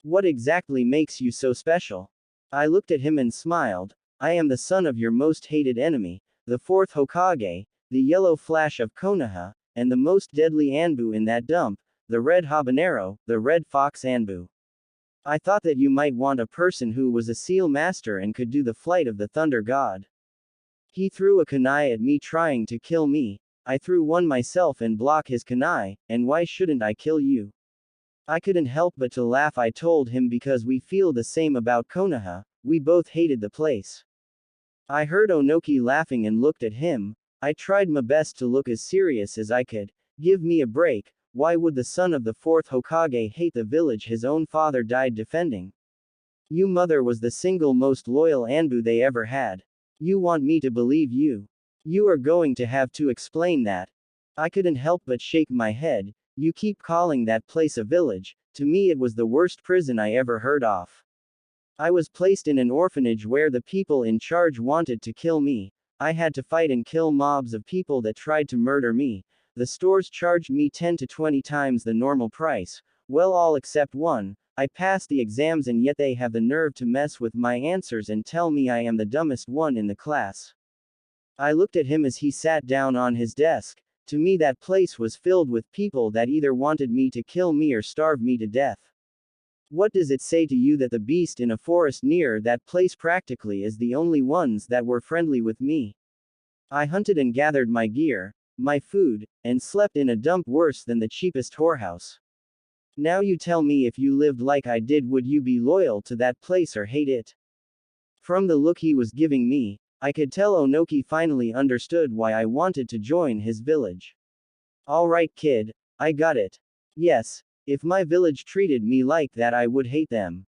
What exactly makes you so special? I looked at him and smiled. I am the son of your most hated enemy, the fourth Hokage, the yellow flash of Konoha, and the most deadly Anbu in that dump, the red habanero, the red fox Anbu. I thought that you might want a person who was a seal master and could do the flight of the thunder god. He threw a kunai at me trying to kill me. I threw one myself and block his kunai, and why shouldn't I kill you? I couldn't help but to laugh. I told him because we feel the same about Konoha, we both hated the place. I heard Onoki laughing and looked at him. I tried my best to look as serious as I could. Give me a break. Why would the son of the fourth Hokage hate the village his own father died defending? Your mother was the single most loyal Anbu they ever had. You want me to believe you? You are going to have to explain that. I couldn't help but shake my head. You keep calling that place a village. To me it was the worst prison I ever heard of. I was placed in an orphanage where the people in charge wanted to kill me. I had to fight and kill mobs of people that tried to murder me. the stores charged me 10 to 20 times the normal price. Well, all except one. I passed the exams and yet they have the nerve to mess with my answers and tell me I am the dumbest one in the class. I looked at him as he sat down on his desk. To me, that place was filled with people that either wanted me to kill me or starve me to death. What does it say to you that the beast in a forest near that place practically is the only ones that were friendly with me? I hunted and gathered my gear, my food, and slept in a dump worse than the cheapest whorehouse. Now you tell me, if you lived like I did, would you be loyal to that place or hate it? From the look he was giving me, I could tell Onoki finally understood why I wanted to join his village. Alright kid, I got it. Yes, if my village treated me like that I would hate them.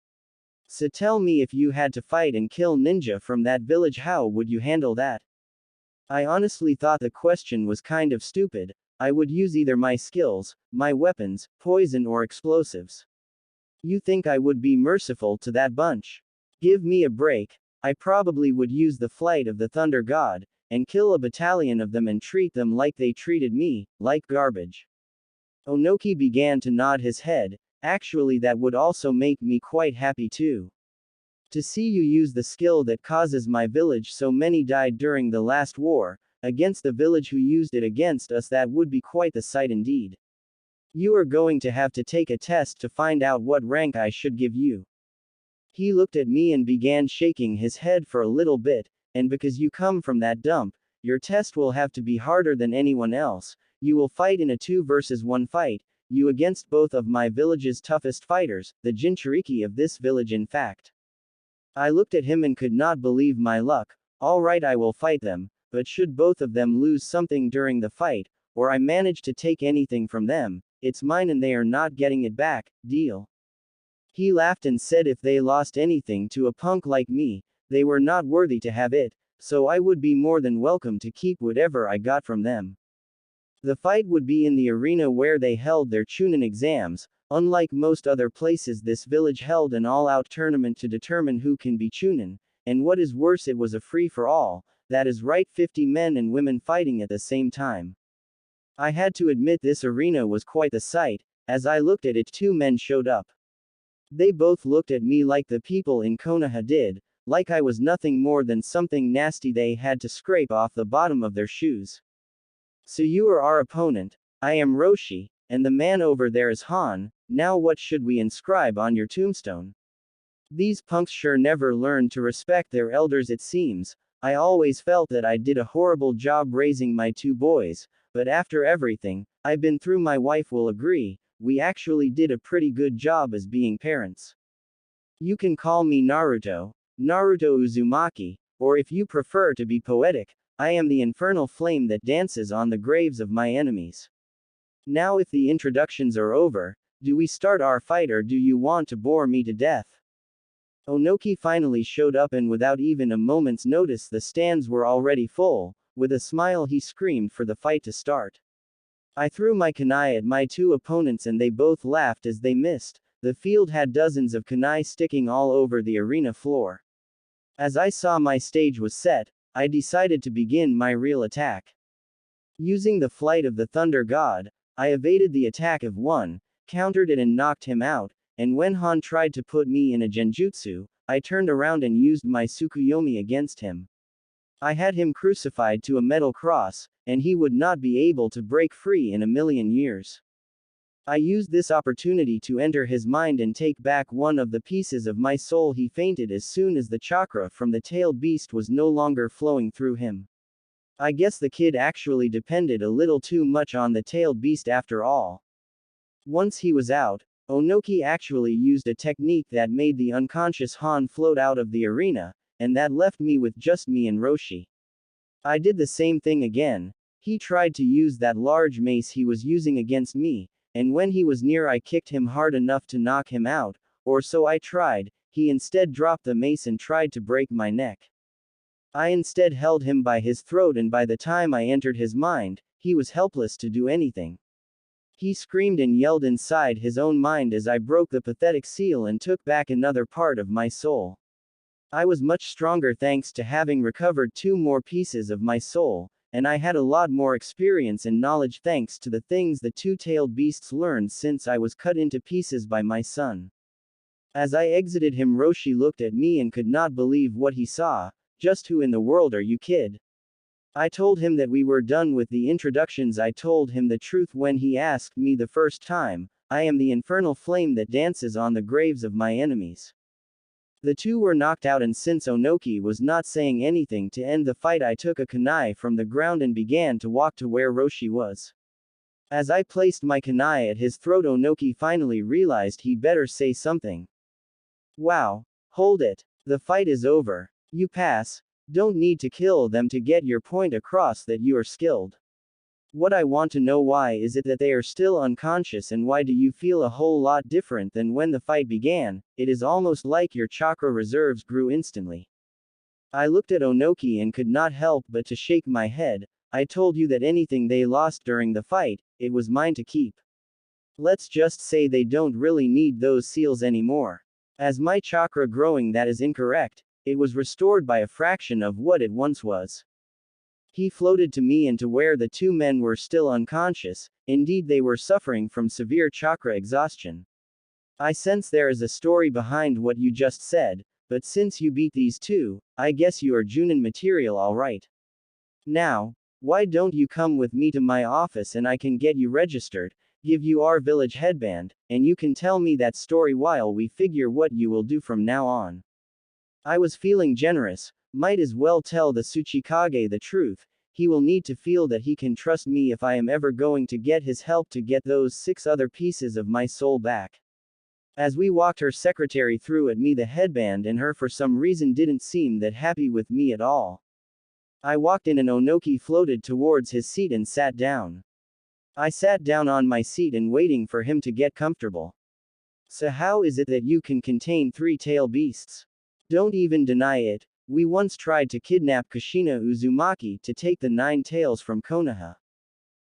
So tell me, if you had to fight and kill ninja from that village, how would you handle that? I honestly thought the question was kind of stupid. I would use either my skills, my weapons, poison or explosives. You think I would be merciful to that bunch? Give me a break. I probably would use the flight of the Thunder God, and kill a battalion of them and treat them like they treated me, like garbage. Onoki began to nod his head. Actually, that would also make me quite happy too. To see you use the skill that causes my village so many died during the last war, against the village who used it against us, that would be quite the sight indeed. You are going to have to take a test to find out what rank I should give you. He looked at me and began shaking his head for a little bit, and because you come from that dump, your test will have to be harder than anyone else. You will fight in a 2 versus 1 fight, you against both of my village's toughest fighters, the Jinchuriki of this village in fact. I looked at him and could not believe my luck. Alright, I will fight them, but should both of them lose something during the fight, or I manage to take anything from them, it's mine and they are not getting it back. Deal? He laughed and said if they lost anything to a punk like me, they were not worthy to have it, so I would be more than welcome to keep whatever I got from them. The fight would be in the arena where they held their Chunin exams. Unlike most other places, this village held an all-out tournament to determine who can be Chunin, and what is worse, it was a free-for-all. That is right, 50 men and women fighting at the same time. I had to admit this arena was quite the sight. As I looked at it, 2 men showed up. They both looked at me like the people in Konoha did, like I was nothing more than something nasty they had to scrape off the bottom of their shoes. So you are our opponent. I am Roshi, and the man over there is Han. Now what should we inscribe on your tombstone? These punks sure never learned to respect their elders, it seems. I always felt that I did a horrible job raising my 2 boys, but after everything I've been through, my wife will agree, we actually did a pretty good job as being parents. You can call me Naruto, Naruto Uzumaki, or if you prefer to be poetic, I am the infernal flame that dances on the graves of my enemies. Now, if the introductions are over, do we start our fight or do you want to bore me to death? Onoki finally showed up, and without even a moment's notice the stands were already full. With a smile he screamed for the fight to start. I threw my kunai at my 2 opponents and they both laughed as they missed. The field had dozens of kunai sticking all over the arena floor. As I saw my stage was set, I decided to begin my real attack. Using the flight of the Thunder God, I evaded the attack of one, countered it and knocked him out, and when Han tried to put me in a genjutsu, I turned around and used my Tsukuyomi against him. I had him crucified to a metal cross, and he would not be able to break free in a million years. I used this opportunity to enter his mind and take back one of the pieces of my soul. He fainted as soon as the chakra from the tailed beast was no longer flowing through him. I guess the kid actually depended a little too much on the tailed beast after all. Once he was out, Onoki actually used a technique that made the unconscious Han float out of the arena, and that left me with just me and Roshi. I did the same thing again. He tried to use that large mace he was using against me, and when he was near I kicked him hard enough to knock him out, or so I tried. He instead dropped the mace and tried to break my neck. I instead held him by his throat, and by the time I entered his mind, he was helpless to do anything. He screamed and yelled inside his own mind as I broke the pathetic seal and took back another part of my soul. I was much stronger thanks to having recovered 2 more pieces of my soul, and I had a lot more experience and knowledge thanks to the things the two-tailed beasts learned since I was cut into pieces by my son. As I exited him, Roshi looked at me and could not believe what he saw. Just who in the world are you, kid? I told him that we were done with the introductions. I told him the truth when he asked me the first time. I am the infernal flame that dances on the graves of my enemies. The two were knocked out, and since Onoki was not saying anything to end the fight, I took a kunai from the ground and began to walk to where Roshi was. As I placed my kunai at his throat, Onoki finally realized he better say something. Wow. Hold it. The fight is over. You pass. Don't need to kill them to get your point across that you are skilled. What I want to know, why is it that they are still unconscious, and why do you feel a whole lot different than when the fight began? It is almost like your chakra reserves grew instantly. I looked at Onoki and could not help but to shake my head. I told you that anything they lost during the fight, it was mine to keep. Let's just say they don't really need those seals anymore. As my chakra growing, that is incorrect. It was restored by a fraction of what it once was. He floated to me and to where the two men were still unconscious. Indeed, they were suffering from severe chakra exhaustion. I sense there is a story behind what you just said, but since you beat these two, I guess you are Junin material, all right. Now, why don't you come with me to my office and I can get you registered, give you our village headband, and you can tell me that story while we figure what you will do from now on. I was feeling generous. Might as well tell the Tsuchikage the truth. He will need to feel that he can trust me if I am ever going to get his help to get those 6 other pieces of my soul back. As we walked, her secretary threw at me the headband, and her for some reason didn't seem that happy with me at all. I walked in and Onoki floated towards his seat and sat down. I sat down on my seat and waiting for him to get comfortable. So how is it that you can contain 3-tail beasts? Don't even deny it. We once tried to kidnap Kushina Uzumaki to take the 9 tails from Konoha.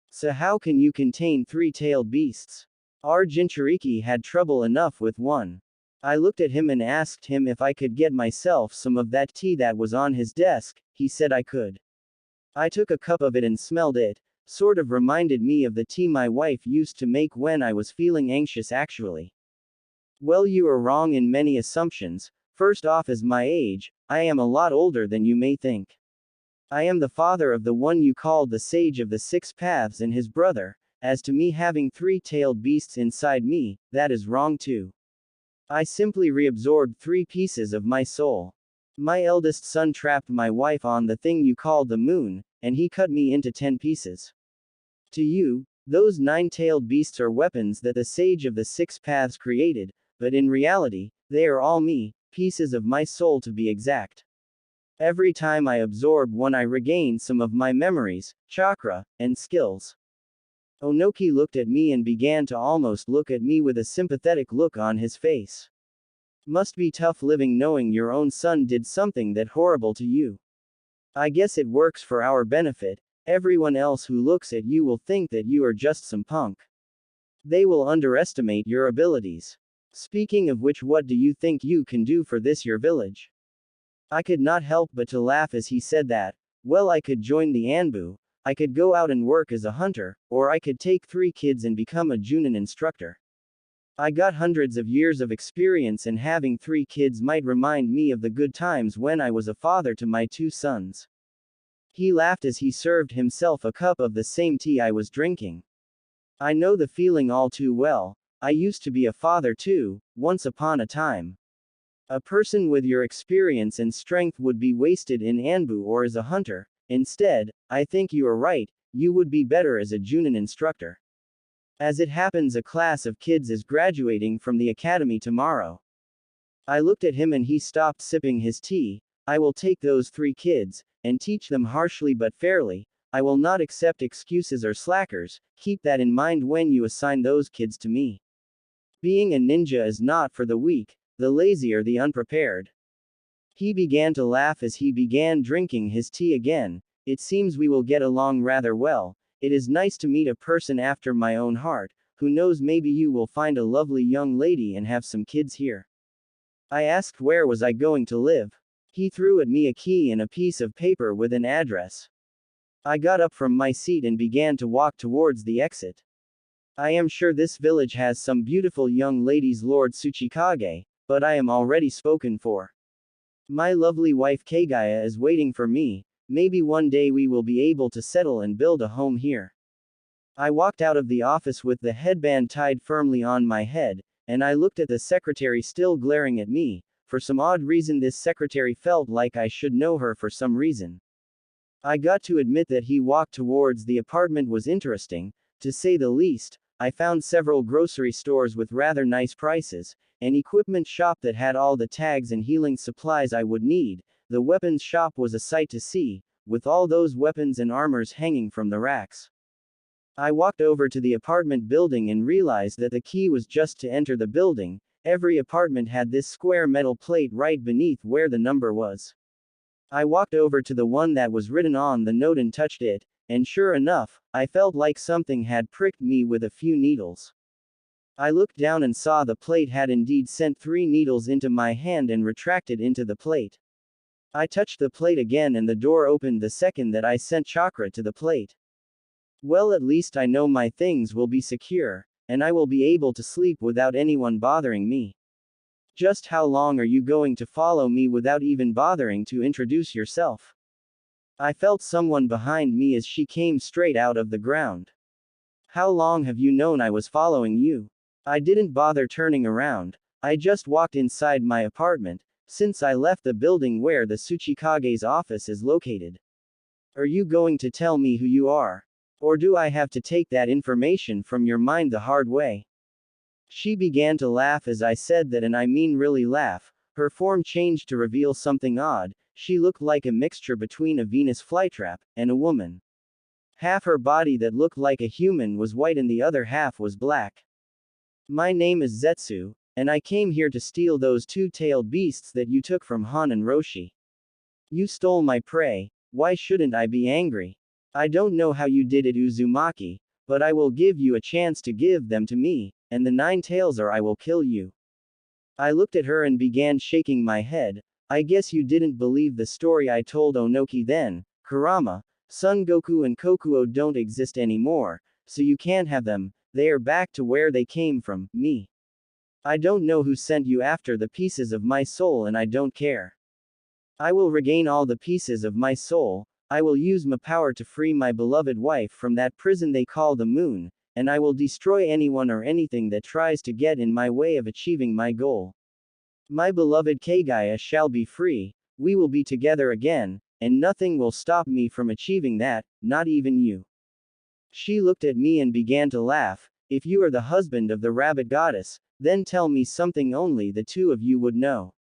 So how can you contain 3-tailed beasts? Our Jinchuriki had trouble enough with one. I looked at him and asked him if I could get myself some of that tea that was on his desk. He said I could. I took a cup of it and smelled it. Sort of reminded me of the tea my wife used to make when I was feeling anxious, actually. Well, you are wrong in many assumptions. First off, as my age, I am a lot older than you may think. I am the father of the one you called the Sage of the 6 Paths and his brother. As to me having 3-tailed beasts inside me, that is wrong too. I simply reabsorbed 3 pieces of my soul. My eldest son trapped my wife on the thing you called the moon, and he cut me into 10 pieces. To you, those 9-tailed beasts are weapons that the Sage of the 6 Paths created, but in reality, they are all me. Pieces of my soul to be exact. Every time I absorb one, I regain some of my memories, chakra, and skills. Onoki looked at me and began to almost look at me with a sympathetic look on his face. Must be tough living knowing your own son did something that horrible to you. I guess it works for our benefit. Everyone else who looks at you will think that you are just some punk. They will underestimate your abilities. Speaking of which, what do you think you can do for this your village? I could not help but to laugh as he said that. Well, I could join the Anbu, I could go out and work as a hunter, or I could take 3 kids and become a Junin instructor. I got hundreds of years of experience, and having 3 kids might remind me of the good times when I was a father to my 2 sons. He laughed as he served himself a cup of the same tea I was drinking. I know the feeling all too well. I used to be a father too, once upon a time. A person with your experience and strength would be wasted in Anbu or as a hunter. Instead, I think you are right, you would be better as a Junin instructor. As it happens, a class of kids is graduating from the academy tomorrow. I looked at him and he stopped sipping his tea. I will take those 3 kids, and teach them harshly but fairly. I will not accept excuses or slackers. Keep that in mind when you assign those kids to me. Being a ninja is not for the weak, the lazy, or the unprepared. He began to laugh as he began drinking his tea again. It seems we will get along rather well. It is nice to meet a person after my own heart. Who knows, maybe you will find a lovely young lady and have some kids here. I asked where was I going to live. He threw at me a key and a piece of paper with an address. I got up from my seat and began to walk towards the exit. I am sure this village has some beautiful young ladies, Lord Tsuchikage, but I am already spoken for. My lovely wife Kaguya is waiting for me, maybe one day we will be able to settle and build a home here. I walked out of the office with the headband tied firmly on my head, and I looked at the secretary still glaring at me. For some odd reason this secretary felt like I should know her for some reason. I got to admit that he walked towards the apartment was interesting, to say the least. I found several grocery stores with rather nice prices, an equipment shop that had all the tags and healing supplies I would need. The weapons shop was a sight to see, with all those weapons and armors hanging from the racks. I walked over to the apartment building and realized that the key was just to enter the building. Every apartment had this square metal plate right beneath where the number was. I walked over to the one that was written on the note and touched it, and sure enough, I felt like something had pricked me with a few needles. I looked down and saw the plate had indeed sent 3 needles into my hand and retracted into the plate. I touched the plate again and the door opened the second that I sent chakra to the plate. Well, at least I know my things will be secure, and I will be able to sleep without anyone bothering me. Just how long are you going to follow me without even bothering to introduce yourself? I felt someone behind me as she came straight out of the ground. How long have you known I was following you? I didn't bother turning around, I just walked inside my apartment, since I left the building where the Tsuchikage's office is located. Are you going to tell me who you are? Or do I have to take that information from your mind the hard way? She began to laugh as I said that, and I mean really laugh. Her form changed to reveal something odd. She looked like a mixture between a Venus flytrap and a woman. Half her body that looked like a human was white and the other half was black. My name is Zetsu, and I came here to steal those 2-tailed beasts that you took from Han and Roshi. You stole my prey, why shouldn't I be angry? I don't know how you did it, Uzumaki, but I will give you a chance to give them to me, and the 9 tails or I will kill you. I looked at her and began shaking my head. I guess you didn't believe the story I told Onoki then. Kurama, Son Goku and Kokuo don't exist anymore, so you can't have them, they are back to where they came from, me. I don't know who sent you after the pieces of my soul and I don't care. I will regain all the pieces of my soul, I will use my power to free my beloved wife from that prison they call the moon, and I will destroy anyone or anything that tries to get in my way of achieving my goal. My beloved Kaguya shall be free, we will be together again, and nothing will stop me from achieving that, not even you. She looked at me and began to laugh. If you are the husband of the rabbit goddess, then tell me something only the two of you would know.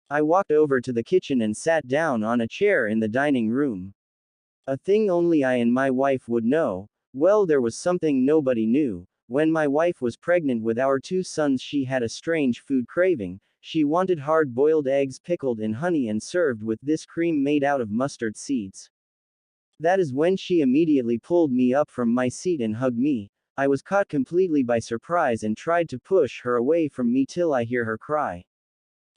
I walked over to the kitchen and sat down on a chair in the dining room. A thing only I and my wife would know. Well, there was something nobody knew. When my wife was pregnant with our 2 sons, she had a strange food craving. She wanted hard-boiled eggs pickled in honey and served with this cream made out of mustard seeds. That is when she immediately pulled me up from my seat and hugged me. I was caught completely by surprise and tried to push her away from me till I hear her cry.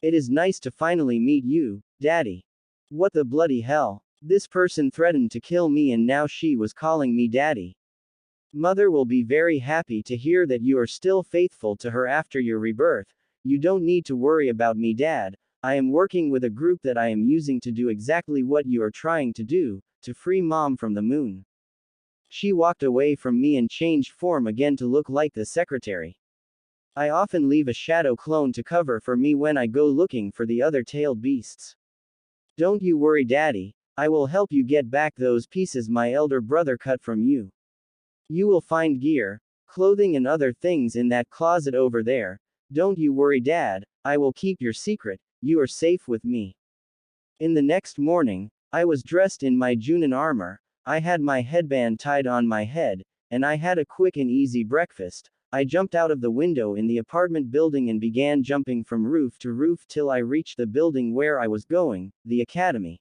It is nice to finally meet you, Daddy. What the bloody hell? This person threatened to kill me and now she was calling me Daddy. Mother will be very happy to hear that you are still faithful to her after your rebirth. You don't need to worry about me, Dad. I am working with a group that I am using to do exactly what you are trying to do, to free Mom from the moon. She walked away from me and changed form again to look like the secretary. I often leave a shadow clone to cover for me when I go looking for the other tailed beasts. Don't you worry, Daddy. I will help you get back those pieces my elder brother cut from you. You will find gear, clothing and other things in that closet over there. Don't you worry, Dad, I will keep your secret, you are safe with me. In the next morning, I was dressed in my Junin armor, I had my headband tied on my head, and I had a quick and easy breakfast. I jumped out of the window in the apartment building and began jumping from roof to roof till I reached the building where I was going, the academy.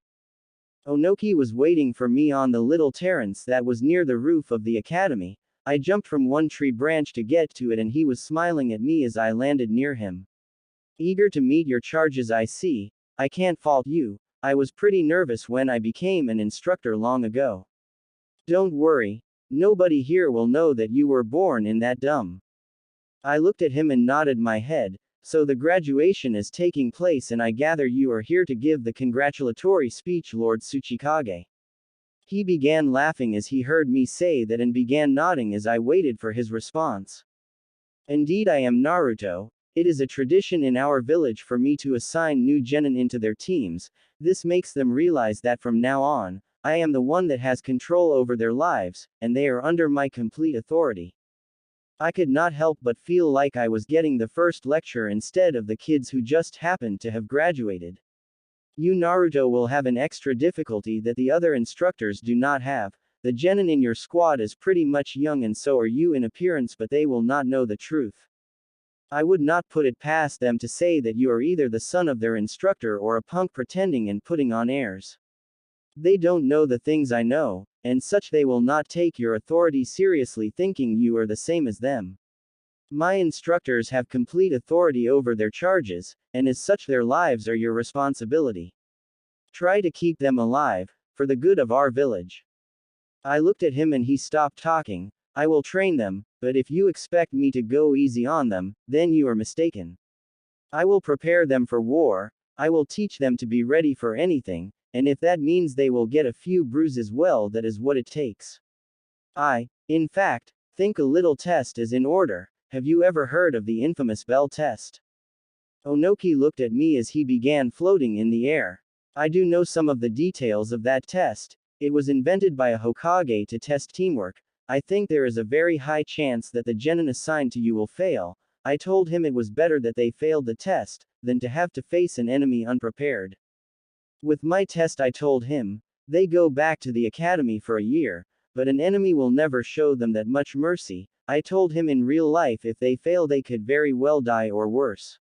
Onoki was waiting for me on the little terrace that was near the roof of the academy. I jumped from one tree branch to get to it and he was smiling at me as I landed near him. Eager to meet your charges, I see. I can't fault you. I was pretty nervous when I became an instructor long ago. Don't worry. Nobody here will know that you were born in that dumb. I looked at him and nodded my head. So the graduation is taking place and I gather you are here to give the congratulatory speech, Lord Tsuchikage. He began laughing as he heard me say that and began nodding as I waited for his response. Indeed, I am Naruto. It is a tradition in our village for me to assign new genin into their teams. This makes them realize that from now on, I am the one that has control over their lives, and they are under my complete authority. I could not help but feel like I was getting the first lecture instead of the kids who just happened to have graduated. You Naruto will have an extra difficulty that the other instructors do not have. The genin in your squad is pretty much young and so are you in appearance, but they will not know the truth. I would not put it past them to say that you are either the son of their instructor or a punk pretending and putting on airs. They don't know the things I know, and such they will not take your authority seriously thinking you are the same as them. My instructors have complete authority over their charges, and as such their lives are your responsibility. Try to keep them alive, for the good of our village. I looked at him and he stopped talking. I will train them, but if you expect me to go easy on them, then you are mistaken. I will prepare them for war, I will teach them to be ready for anything, and if that means they will get a few bruises, well, that is what it takes. In fact, think a little test is in order. Have you ever heard of the infamous bell test? Onoki looked at me as he began floating in the air. I do know some of the details of that test. It was invented by a Hokage to test teamwork. I think there is a very high chance that the genin assigned to you will fail. I told him it was better that they failed the test, than to have to face an enemy unprepared. With my test, I told him, they go back to the academy for a year, but an enemy will never show them that much mercy. I told him in real life if they fail they could very well die or worse.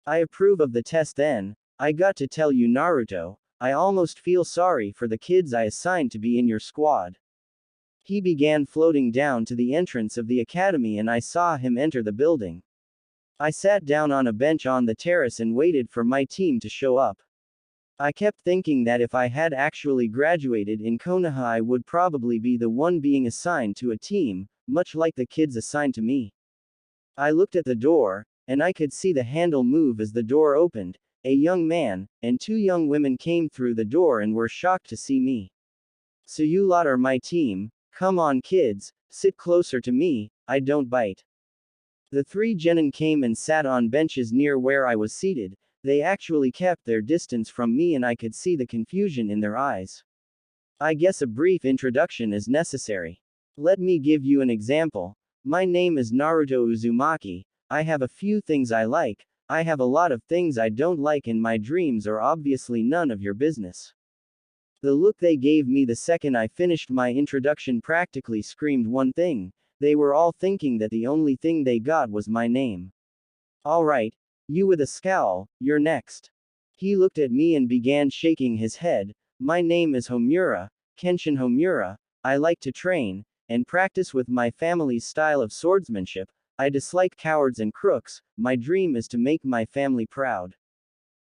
I approve of the test then. I got to tell you Naruto, I almost feel sorry for the kids I assigned to be in your squad. He began floating down to the entrance of the academy and I saw him enter the building. I sat down on a bench on the terrace and waited for my team to show up. I kept thinking that if I had actually graduated in Konoha I would probably be the one being assigned to a team, much like the kids assigned to me. I looked at the door, and I could see the handle move as the door opened. A young man, and two young women came through the door and were shocked to see me. So you lot are my team, come on kids, sit closer to me, I don't bite. The three genin came and sat on benches near where I was seated. They actually kept their distance from me and I could see the confusion in their eyes. I guess a brief introduction is necessary. Let me give you an example. My name is Naruto Uzumaki. I have a few things I like. I have a lot of things I don't like and my dreams are obviously none of your business. The look they gave me the second I finished my introduction practically screamed one thing. They were all thinking that the only thing they got was my name. Alright, you with a scowl, you're next. He looked at me and began shaking his head. My name is Homura, Kenshin Homura. I like to train and practice with my family's style of swordsmanship. I dislike cowards and crooks. My dream is to make my family proud.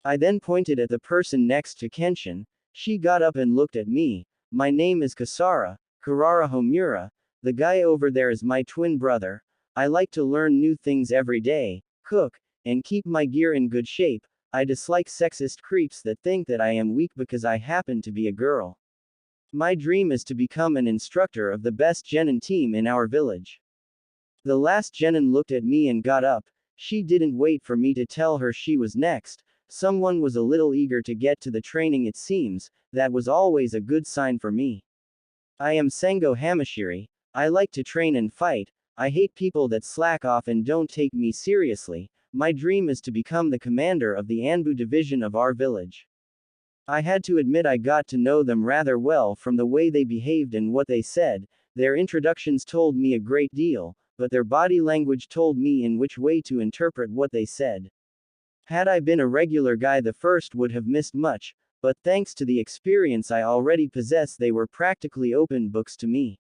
I then pointed at the person next to Kenshin. She got up and looked at me. My name is Karara Homura. The guy over there is my twin brother. I like to learn new things every day, cook, and keep my gear in good shape. I dislike sexist creeps that think that I am weak because I happen to be a girl. My dream is to become an instructor of the best genin team in our village. The last genin looked at me and got up. She didn't wait for me to tell her she was next. Someone was a little eager to get to the training, it seems. That was always a good sign for me. I am Sengo Hamashiri. I like to train and fight. I hate people that slack off and don't take me seriously. My dream is to become the commander of the Anbu division of our village. I had to admit I got to know them rather well from the way they behaved and what they said. Their introductions told me a great deal, but their body language told me in which way to interpret what they said. Had I been a regular guy, the first would have missed much, but thanks to the experience I already possess, they were practically open books to me.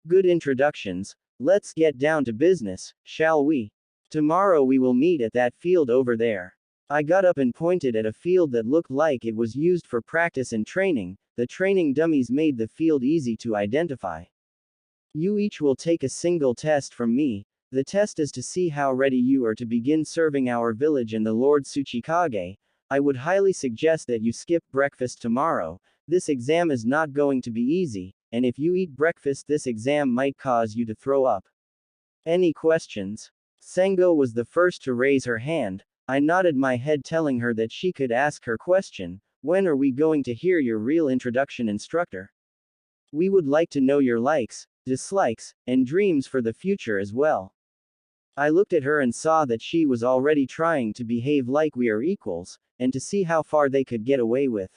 Good introductions. Let's get down to business, shall we? Tomorrow we will meet at that field over there. I got up and pointed at a field that looked like it was used for practice and training. The training dummies made the field easy to identify. You each will take a single test from me. The test is to see how ready you are to begin serving our village and the Lord Tsuchikage. I would highly suggest that you skip breakfast tomorrow. This exam is not going to be easy, and if you eat breakfast, this exam might cause you to throw up. Any questions? Sengo was the first to raise her hand. I nodded my head, telling her that she could ask her question. When are we going to hear your real introduction, instructor? We would like to know your likes, dislikes, and dreams for the future as well. I looked at her and saw that she was already trying to behave like we are equals, and to see how far they could get away with.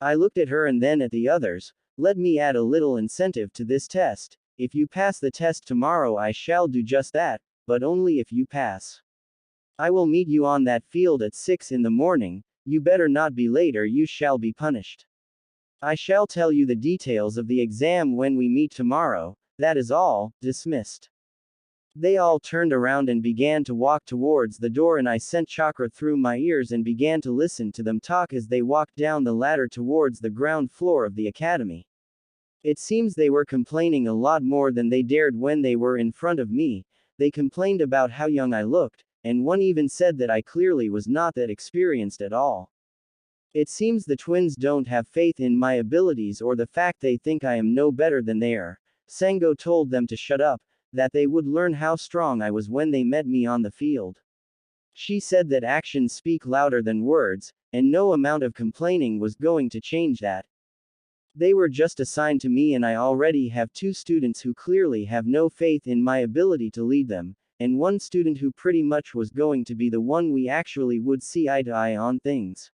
I looked at her and then at the others. Let me add a little incentive to this test. If you pass the test tomorrow, I shall do just that, but only if you pass. I will meet you on that field at 6 in the morning. You better not be late or you shall be punished. I shall tell you the details of the exam when we meet tomorrow. That is all. Dismissed. They all turned around and began to walk towards the door, and I sent chakra through my ears and began to listen to them talk as they walked down the ladder towards the ground floor of the academy. It seems they were complaining a lot more than they dared when they were in front of me. They complained about how young I looked, and one even said that I clearly was not that experienced at all. It seems the twins don't have faith in my abilities, or the fact they think I am no better than they are. Sengo told them to shut up, that they would learn how strong I was when they met me on the field. She said that actions speak louder than words, and no amount of complaining was going to change that. They were just assigned to me, and I already have 2 students who clearly have no faith in my ability to lead them, and 1 student who pretty much was going to be the one we actually would see eye to eye on things.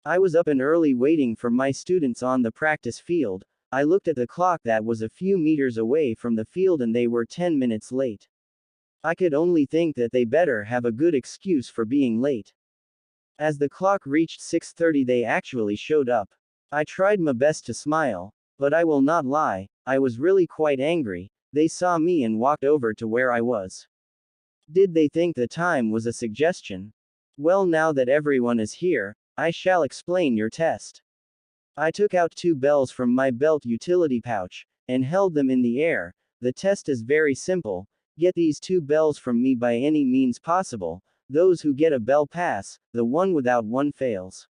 I was up and early waiting for my students on the practice field. I looked at the clock that was a few meters away from the field and they were 10 minutes late. I could only think that they better have a good excuse for being late. As the clock reached 6:30, they actually showed up. I tried my best to smile, but I will not lie, I was really quite angry. They saw me and walked over to where I was. Did they think the time was a suggestion? Well, now that everyone is here, I shall explain your test. I took out 2 bells from my belt utility pouch, and held them in the air. The test is very simple. Get these 2 bells from me by any means possible. Those who get a bell pass, the one without one fails.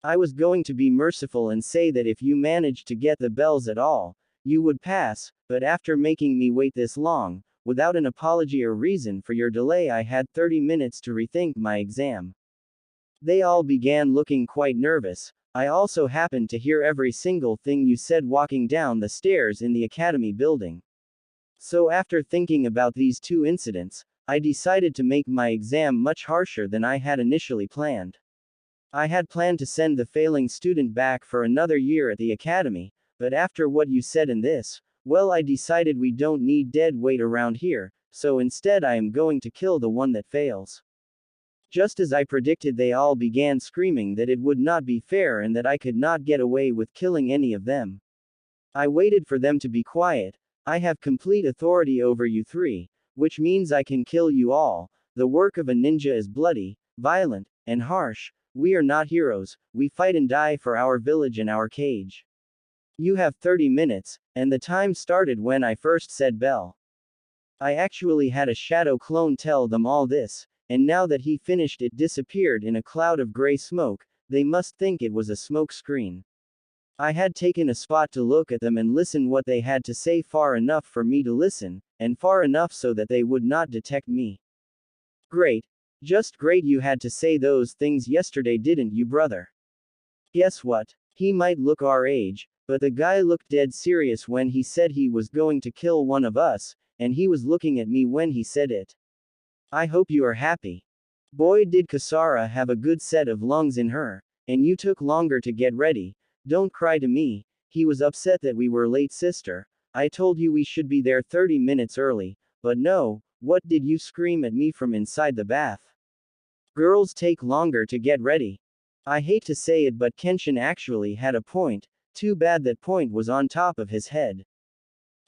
I was going to be merciful and say that if you managed to get the bells at all, you would pass, but after making me wait this long, without an apology or reason for your delay, I had 30 minutes to rethink my exam. They all began looking quite nervous. I also happened to hear every single thing you said walking down the stairs in the academy building. So after thinking about these 2 incidents, I decided to make my exam much harsher than I had initially planned. I had planned to send the failing student back for another year at the academy, but after what you said in this, well, I decided we don't need dead weight around here, so instead I am going to kill the one that fails. Just as I predicted, they all began screaming that it would not be fair and that I could not get away with killing any of them. I waited for them to be quiet. I have complete authority over you 3, which means I can kill you all. The work of a ninja is bloody, violent, and harsh. We are not heroes, we fight and die for our village and our cage. You have 30 minutes, and the time started when I first said bell. I actually had a shadow clone tell them all this, and now that he finished, it disappeared in a cloud of gray smoke. They must think it was a smoke screen. I had taken a spot to look at them and listen what they had to say, far enough for me to listen, and far enough so that they would not detect me. Great. Just great. You had to say those things yesterday, didn't you, brother? Guess what? He might look our age, but the guy looked dead serious when he said he was going to kill one of us, and he was looking at me when he said it. I hope you are happy. Boy, did Kasara have a good set of lungs in her, and you took longer to get ready. Don't cry to me. He was upset that we were late, sister. I told you we should be there 30 minutes early, but no, what did you scream at me from inside the bath? Girls take longer to get ready. I hate to say it, but Kenshin actually had a point. Too bad that point was on top of his head.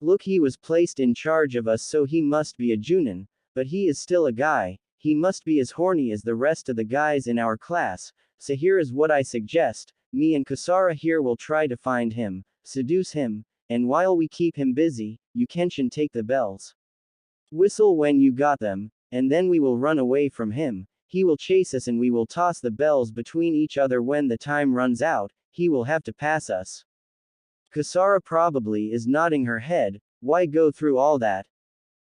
Look, he was placed in charge of us, so he must be a Junin, but he is still a guy. he must be as horny as the rest of the guys in our class, so here is what I suggest, me and Kasara here will try to find him, seduce him, and while we keep him busy, you Kenshin take the bells. Whistle when you got them, and then we will run away from him, he will chase us and we will toss the bells between each other when the time runs out, he will have to pass us. Kasara probably is nodding her head, why go through all that?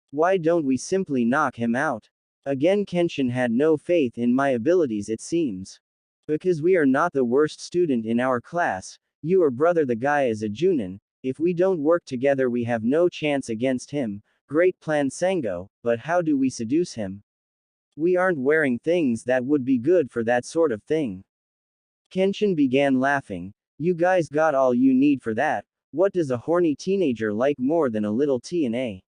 Why don't we simply knock him out? Again Kenshin had no faith in my abilities it seems. Because we are not the worst student in our class, you or brother the guy is a Junin, if we don't work together we have no chance against him, great plan Sango, but how do we seduce him? We aren't wearing things that would be good for that sort of thing. Kenshin began laughing, you guys got all you need for that, what does a horny teenager like more than a little TNA?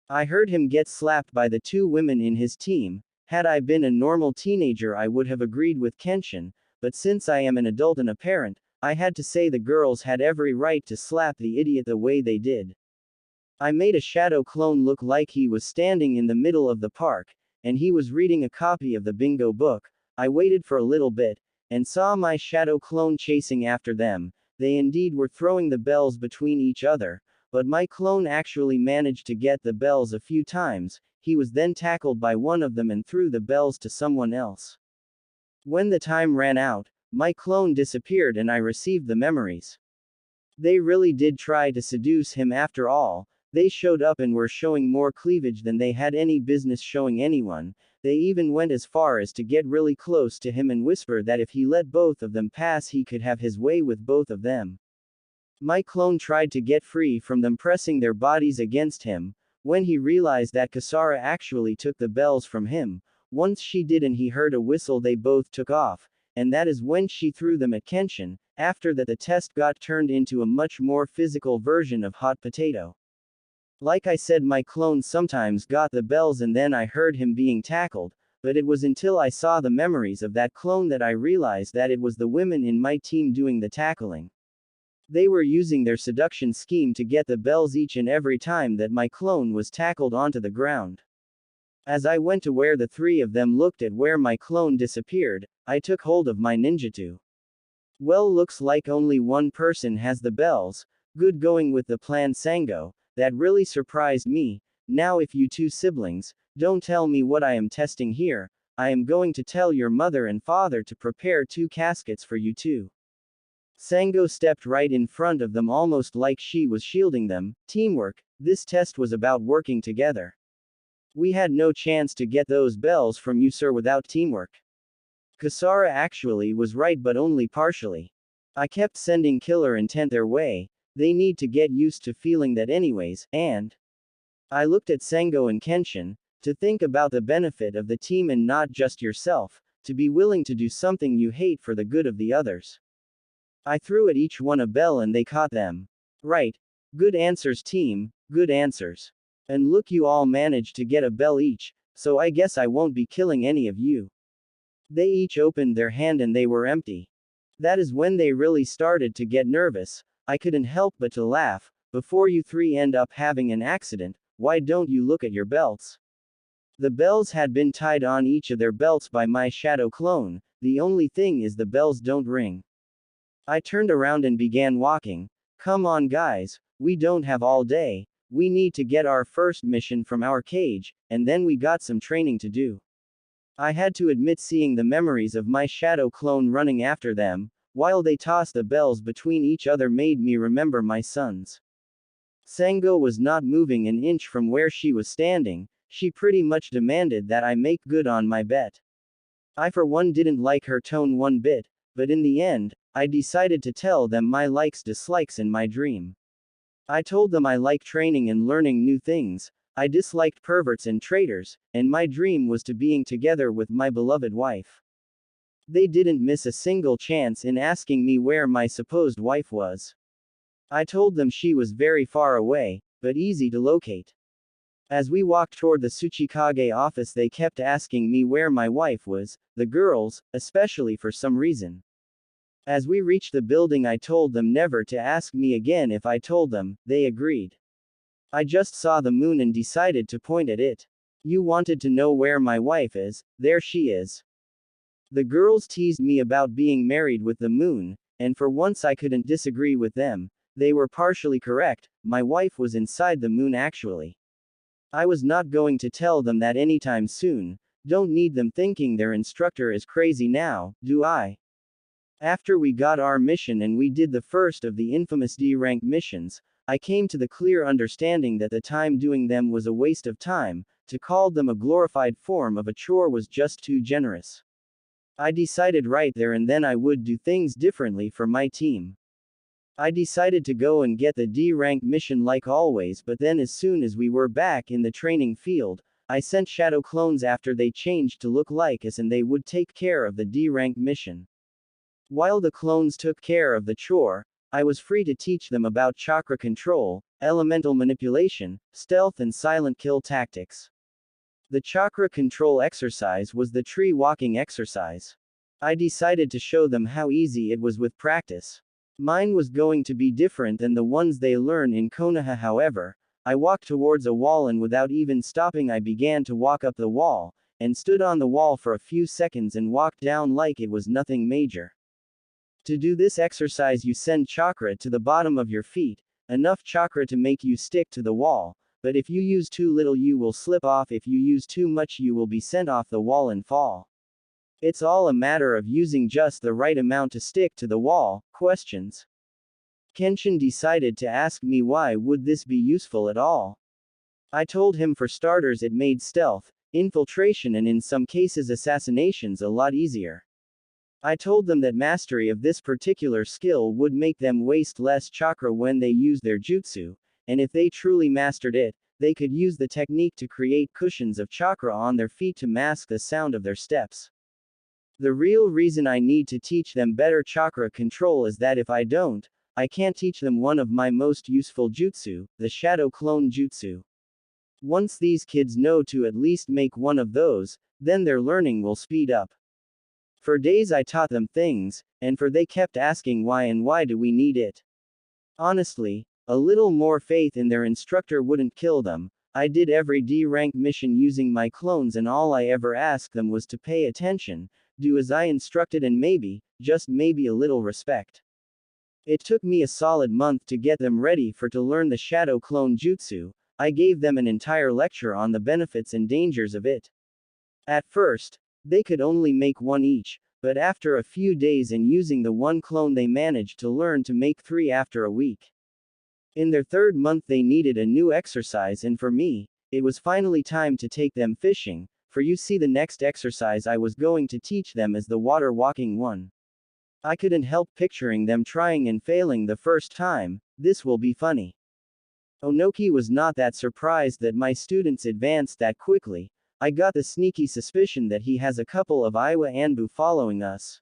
I heard him get slapped by the two women in his team, had I been a normal teenager I would have agreed with Kenshin, but since I am an adult and a parent, I had to say the girls had every right to slap the idiot the way they did. I made a shadow clone look like he was standing in the middle of the park, and he was reading a copy of the bingo book. I waited for a little bit, and saw my shadow clone chasing after them, they indeed were throwing the bells between each other, but my clone actually managed to get the bells a few times, he was then tackled by one of them and threw the bells to someone else. When the time ran out, my clone disappeared and I received the memories. They really did try to seduce him after all, they showed up and were showing more cleavage than they had any business showing anyone, they even went as far as to get really close to him and whisper that if he let both of them pass he could have his way with both of them. My clone tried to get free from them pressing their bodies against him, when he realized that Kasara actually took the bells from him, once she did and he heard a whistle they both took off, and that is when she threw them at Kenshin, after that the test got turned into a much more physical version of hot potato. Like I said my clone sometimes got the bells and then I heard him being tackled, but it was until I saw the memories of that clone that I realized that it was the women in my team doing the tackling. They were using their seduction scheme to get the bells each and every time that my clone was tackled onto the ground. As I went to where the three of them looked at where my clone disappeared, I took hold of my ninjutsu. Well, looks like only one person has the bells, good going with the plan Sango, that really surprised me. Now if you two siblings, don't tell me what I am testing here, I am going to tell your mother and father to prepare 2 caskets for you two. Sango stepped right in front of them almost like she was shielding them. Teamwork, this test was about working together. We had no chance to get those bells from you sir without teamwork. Kasara actually was right but only partially. I kept sending killer intent their way, they need to get used to feeling that anyways, and I looked at Sango and Kenshin, to think about the benefit of the team and not just yourself, to be willing to do something you hate for the good of the others. I threw at each one a bell and they caught them. Right. Good answers team, good answers. And look you all managed to get a bell each, so I guess I won't be killing any of you. They each opened their hand and they were empty. That is when they really started to get nervous, I couldn't help but to laugh, before you three end up having an accident, why don't you look at your belts? The bells had been tied on each of their belts by my shadow clone, the only thing is the bells don't ring. I turned around and began walking. Come on guys, we don't have all day, we need to get our first mission from our cage, and then we got some training to do. I had to admit seeing the memories of my shadow clone running after them, while they tossed the bells between each other made me remember my sons. Sango was not moving an inch from where she was standing, she pretty much demanded that I make good on my bet. I for one didn't like her tone one bit, but in the end, I decided to tell them my likes-dislikes in my dream. I told them I like training and learning new things, I disliked perverts and traitors, and my dream was to being together with my beloved wife. They didn't miss a single chance in asking me where my supposed wife was. I told them she was very far away, but easy to locate. As we walked toward the Tsuchikage office they kept asking me where my wife was, the girls, especially for some reason. As we reached the building I told them never to ask me again if I told them, they agreed. I just saw the moon and decided to point at it. You wanted to know where my wife is, there she is. The girls teased me about being married with the moon, and for once I couldn't disagree with them. They were partially correct, my wife was inside the moon actually. I was not going to tell them that anytime soon. Don't need them thinking their instructor is crazy now, do I? After we got our mission and we did the first of the infamous D-rank missions, I came to the clear understanding that the time doing them was a waste of time. To call them a glorified form of a chore was just too generous. I decided right there and then I would do things differently for my team. I decided to go and get the D-rank mission like always, but then as soon as we were back in the training field, I sent shadow clones after they changed to look like us and they would take care of the D-rank mission. While the clones took care of the chore, I was free to teach them about chakra control, elemental manipulation, stealth and silent kill tactics. The chakra control exercise was the tree walking exercise. I decided to show them how easy it was with practice. Mine was going to be different than the ones they learn in Konoha. However, I walked towards a wall and without even stopping I began to walk up the wall, and stood on the wall for a few seconds and walked down like it was nothing major. To do this exercise you send chakra to the bottom of your feet, enough chakra to make you stick to the wall, but if you use too little you will slip off, if you use too much you will be sent off the wall and fall. It's all a matter of using just the right amount to stick to the wall. Questions? Kenshin decided to ask me why would this be useful at all. I told him for starters it made stealth, infiltration and in some cases assassinations a lot easier. I told them that mastery of this particular skill would make them waste less chakra when they use their jutsu, and if they truly mastered it, they could use the technique to create cushions of chakra on their feet to mask the sound of their steps. The real reason I need to teach them better chakra control is that if I don't, I can't teach them one of my most useful jutsu, the shadow clone jutsu. Once these kids know to at least make one of those, then their learning will speed up. For days I taught them things, and for they kept asking why and why do we need it. Honestly, a little more faith in their instructor wouldn't kill them. I did every D-rank mission using my clones and all I ever asked them was to pay attention, do as I instructed and maybe, just maybe a little respect. It took me a solid month to get them ready to learn the shadow clone jutsu. I gave them an entire lecture on the benefits and dangers of it. At first, they could only make one each, but after a few days and using the one clone they managed to learn to make 3 after a week. In their third month they needed a new exercise and for me, it was finally time to take them fishing, for you see the next exercise I was going to teach them is the water walking one. I couldn't help picturing them trying and failing the first time. This will be funny. Onoki was not that surprised that my students advanced that quickly. I got the sneaky suspicion that he has a couple of Iwa Anbu following us.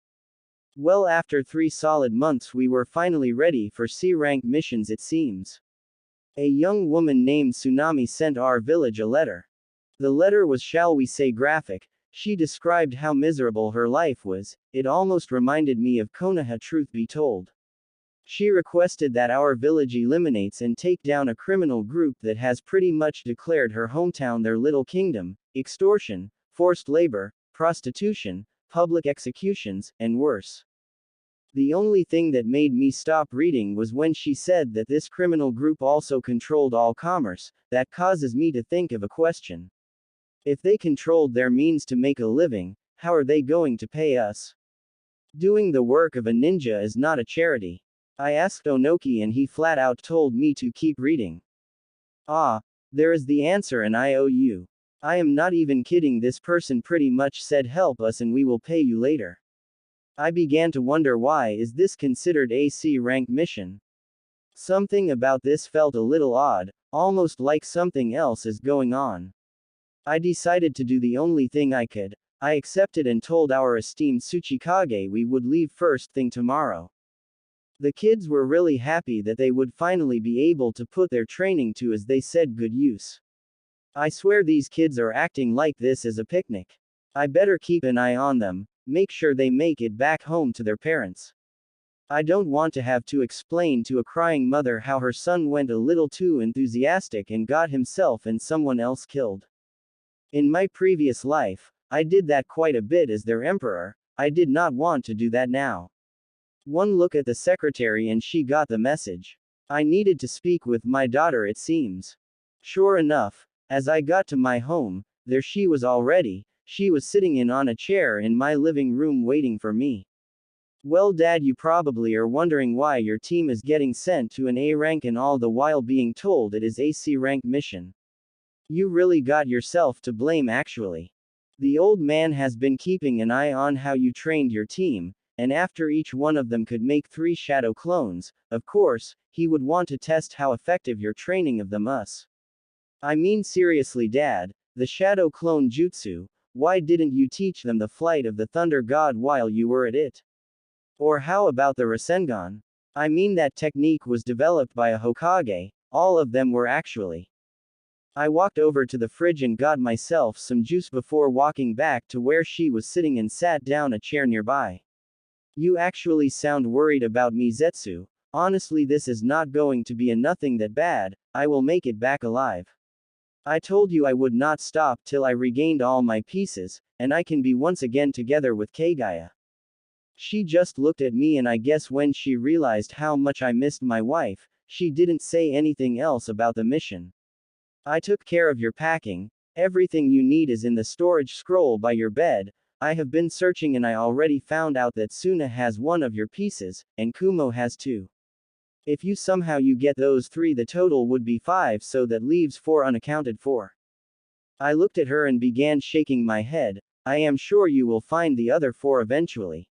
Well, after 3 solid months we were finally ready for C-rank missions it seems. A young woman named Tsunami sent our village a letter. The letter was, shall we say, graphic. She described how miserable her life was. It almost reminded me of Konoha, truth be told. She requested that our village eliminates and take down a criminal group that has pretty much declared her hometown their little kingdom, extortion, forced labor, prostitution, public executions, and worse. The only thing that made me stop reading was when she said that this criminal group also controlled all commerce. That causes me to think of a question. If they controlled their means to make a living, how are they going to pay us? Doing the work of a ninja is not a charity. I asked Onoki and he flat out told me to keep reading. Ah, there is the answer and I owe you. I am not even kidding, this person pretty much said help us and we will pay you later. I began to wonder, why is this considered a C-rank mission? Something about this felt a little odd, almost like something else is going on. I decided to do the only thing I could. I accepted and told our esteemed Tsuchikage we would leave first thing tomorrow. The kids were really happy that they would finally be able to put their training to, as they said, good use. I swear these kids are acting like this is a picnic. I better keep an eye on them, make sure they make it back home to their parents. I don't want to have to explain to a crying mother how her son went a little too enthusiastic and got himself and someone else killed. In my previous life, I did that quite a bit as their emperor. I did not want to do that now. One look at the secretary and she got the message. I needed to speak with my daughter, it seems. Sure enough, as I got to my home, there she was already. She was sitting on a chair in my living room waiting for me. Well, Dad, you probably are wondering why your team is getting sent to an A rank and all the while being told it is a C rank mission. You really got yourself to blame, actually. The old man has been keeping an eye on how you trained your team, and after each one of them could make 3 shadow clones, of course, he would want to test how effective your training of them is. I mean, seriously, Dad, the shadow clone jutsu, why didn't you teach them the flight of the thunder god while you were at it? Or how about the Rasengan? I mean, that technique was developed by a Hokage, all of them were actually. I walked over to the fridge and got myself some juice before walking back to where she was sitting and sat down a chair nearby. You actually sound worried about me, Zetsu. Honestly, this is not going to be a nothing that bad, I will make it back alive. I told you I would not stop till I regained all my pieces, and I can be once again together with Kaguya. She just looked at me, and I guess when she realized how much I missed my wife, she didn't say anything else about the mission. I took care of your packing. Everything you need is in the storage scroll by your bed. I have been searching and I already found out that Suna has one of your pieces, and Kumo has 2. If you somehow get those 3, the total would be 5, so that leaves 4 unaccounted for. I looked at her and began shaking my head. I am sure you will find the other 4 eventually.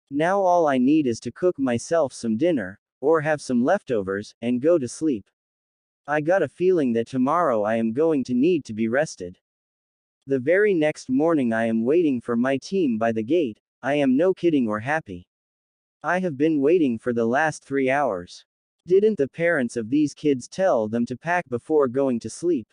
Now all I need is to cook myself some dinner, or have some leftovers, and go to sleep. I got a feeling that tomorrow I am going to need to be rested. The very next morning I am waiting for my team by the gate. I am no kidding or happy. I have been waiting for the last 3 hours. Didn't the parents of these kids tell them to pack before going to sleep?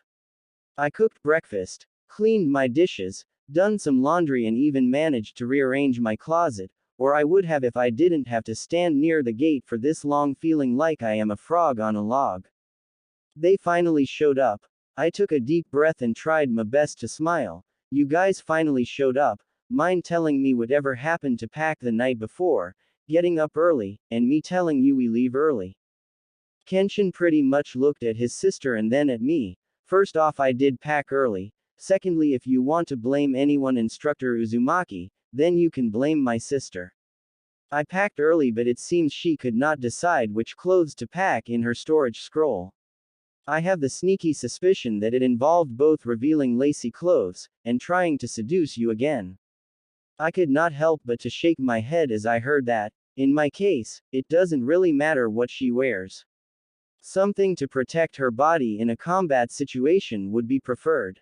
I cooked breakfast, cleaned my dishes, done some laundry, and even managed to rearrange my closet, or I would have if I didn't have to stand near the gate for this long feeling like I am a frog on a log. They finally showed up. I took a deep breath and tried my best to smile. You guys finally showed up, mind telling me whatever happened to pack the night before, getting up early, and me telling you we leave early. Kenshin pretty much looked at his sister and then at me. First off, I did pack early. Secondly, if you want to blame anyone, Instructor Uzumaki, then you can blame my sister. I packed early, but it seems she could not decide which clothes to pack in her storage scroll. I have the sneaky suspicion that it involved both revealing lacy clothes, and trying to seduce you again. I could not help but to shake my head as I heard that, in my case, it doesn't really matter what she wears. Something to protect her body in a combat situation would be preferred.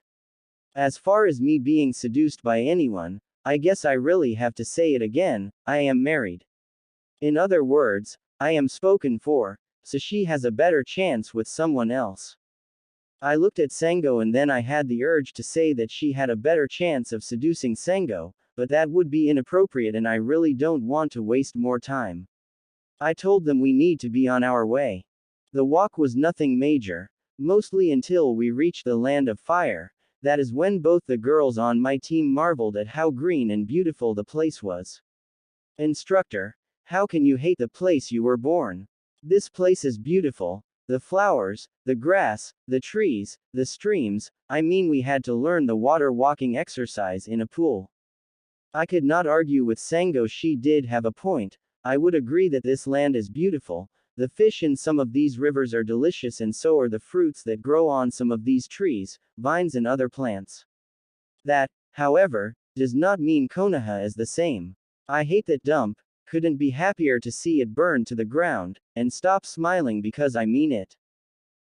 As far as me being seduced by anyone, I guess I really have to say it again, I am married. In other words, I am spoken for, so she has a better chance with someone else. I looked at Sengo and then I had the urge to say that she had a better chance of seducing Sengo, but that would be inappropriate and I really don't want to waste more time. I told them we need to be on our way. The walk was nothing major, mostly until we reached the land of fire. That is when both the girls on my team marveled at how green and beautiful the place was. Instructor, how can you hate the place you were born? This place is beautiful. The flowers, the grass, the trees, the streams, I mean, we had to learn the water walking exercise in a pool. I could not argue with Sango, she did have a point. I would agree that this land is beautiful. The fish in some of these rivers are delicious, and so are the fruits that grow on some of these trees, vines, and other plants. That, however, does not mean Konoha is the same. I hate that dump. Couldn't be happier to see it burn to the ground, and stop smiling because I mean it.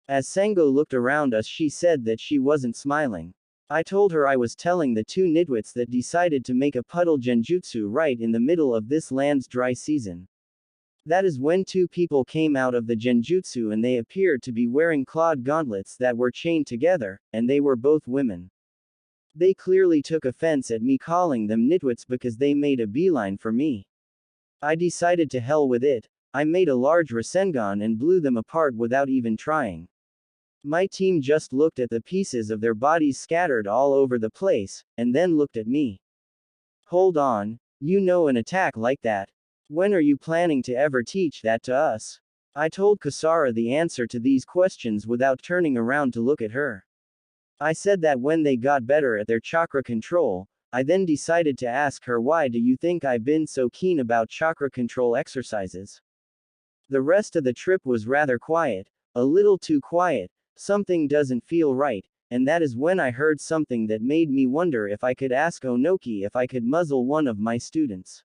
As Sango looked around us, she said that she wasn't smiling. I told her I was telling the 2 nitwits that decided to make a puddle genjutsu right in the middle of this land's dry season. That is when 2 people came out of the genjutsu and they appeared to be wearing clawed gauntlets that were chained together, and they were both women. They clearly took offense at me calling them nitwits because they made a beeline for me. I decided to hell with it. I made a large Rasengan and blew them apart without even trying. My team just looked at the pieces of their bodies scattered all over the place, and then looked at me. Hold on, you know an attack like that. When are you planning to ever teach that to us? I told Kasara the answer to these questions without turning around to look at her. I said that when they got better at their chakra control, I then decided to ask her, why do you think I've been so keen about chakra control exercises? The rest of the trip was rather quiet, a little too quiet. Something doesn't feel right, and that is when I heard something that made me wonder if I could ask Onoki if I could muzzle one of my students.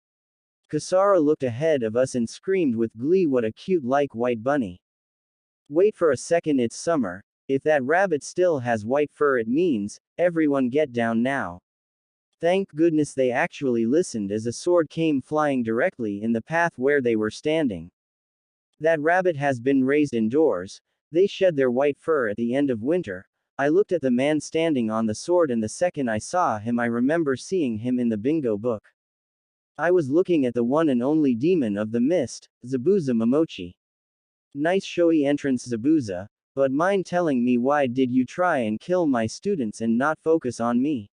Kasara looked ahead of us and screamed with glee, what a cute like white bunny. Wait for a second, it's summer. If that rabbit still has white fur, it means, everyone get down now. Thank goodness they actually listened as a sword came flying directly in the path where they were standing. That rabbit has been raised indoors. They shed their white fur at the end of winter. I looked at the man standing on the sword, and the second I saw him I remember seeing him in the bingo book. I was looking at the one and only demon of the mist, Zabuza Momochi. Nice showy entrance, Zabuza, but mind telling me why did you try and kill my students and not focus on me?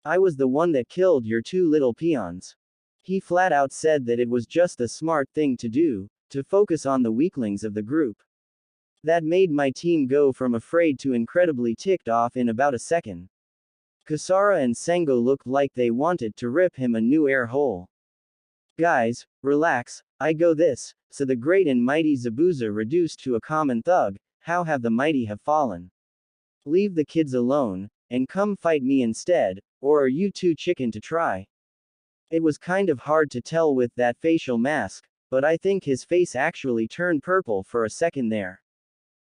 I was the one that killed your two little peons. He flat out said that it was just the smart thing to do, to focus on the weaklings of the group. That made my team go from afraid to incredibly ticked off in about a second. Kasara and Sengo looked like they wanted to rip him a new air hole. Guys, relax, I go this, so the great and mighty Zabuza reduced to a common thug, how have the mighty have fallen? Leave the kids alone, and come fight me instead, or are you too chicken to try? It was kind of hard to tell with that facial mask, but I think his face actually turned purple for a second there.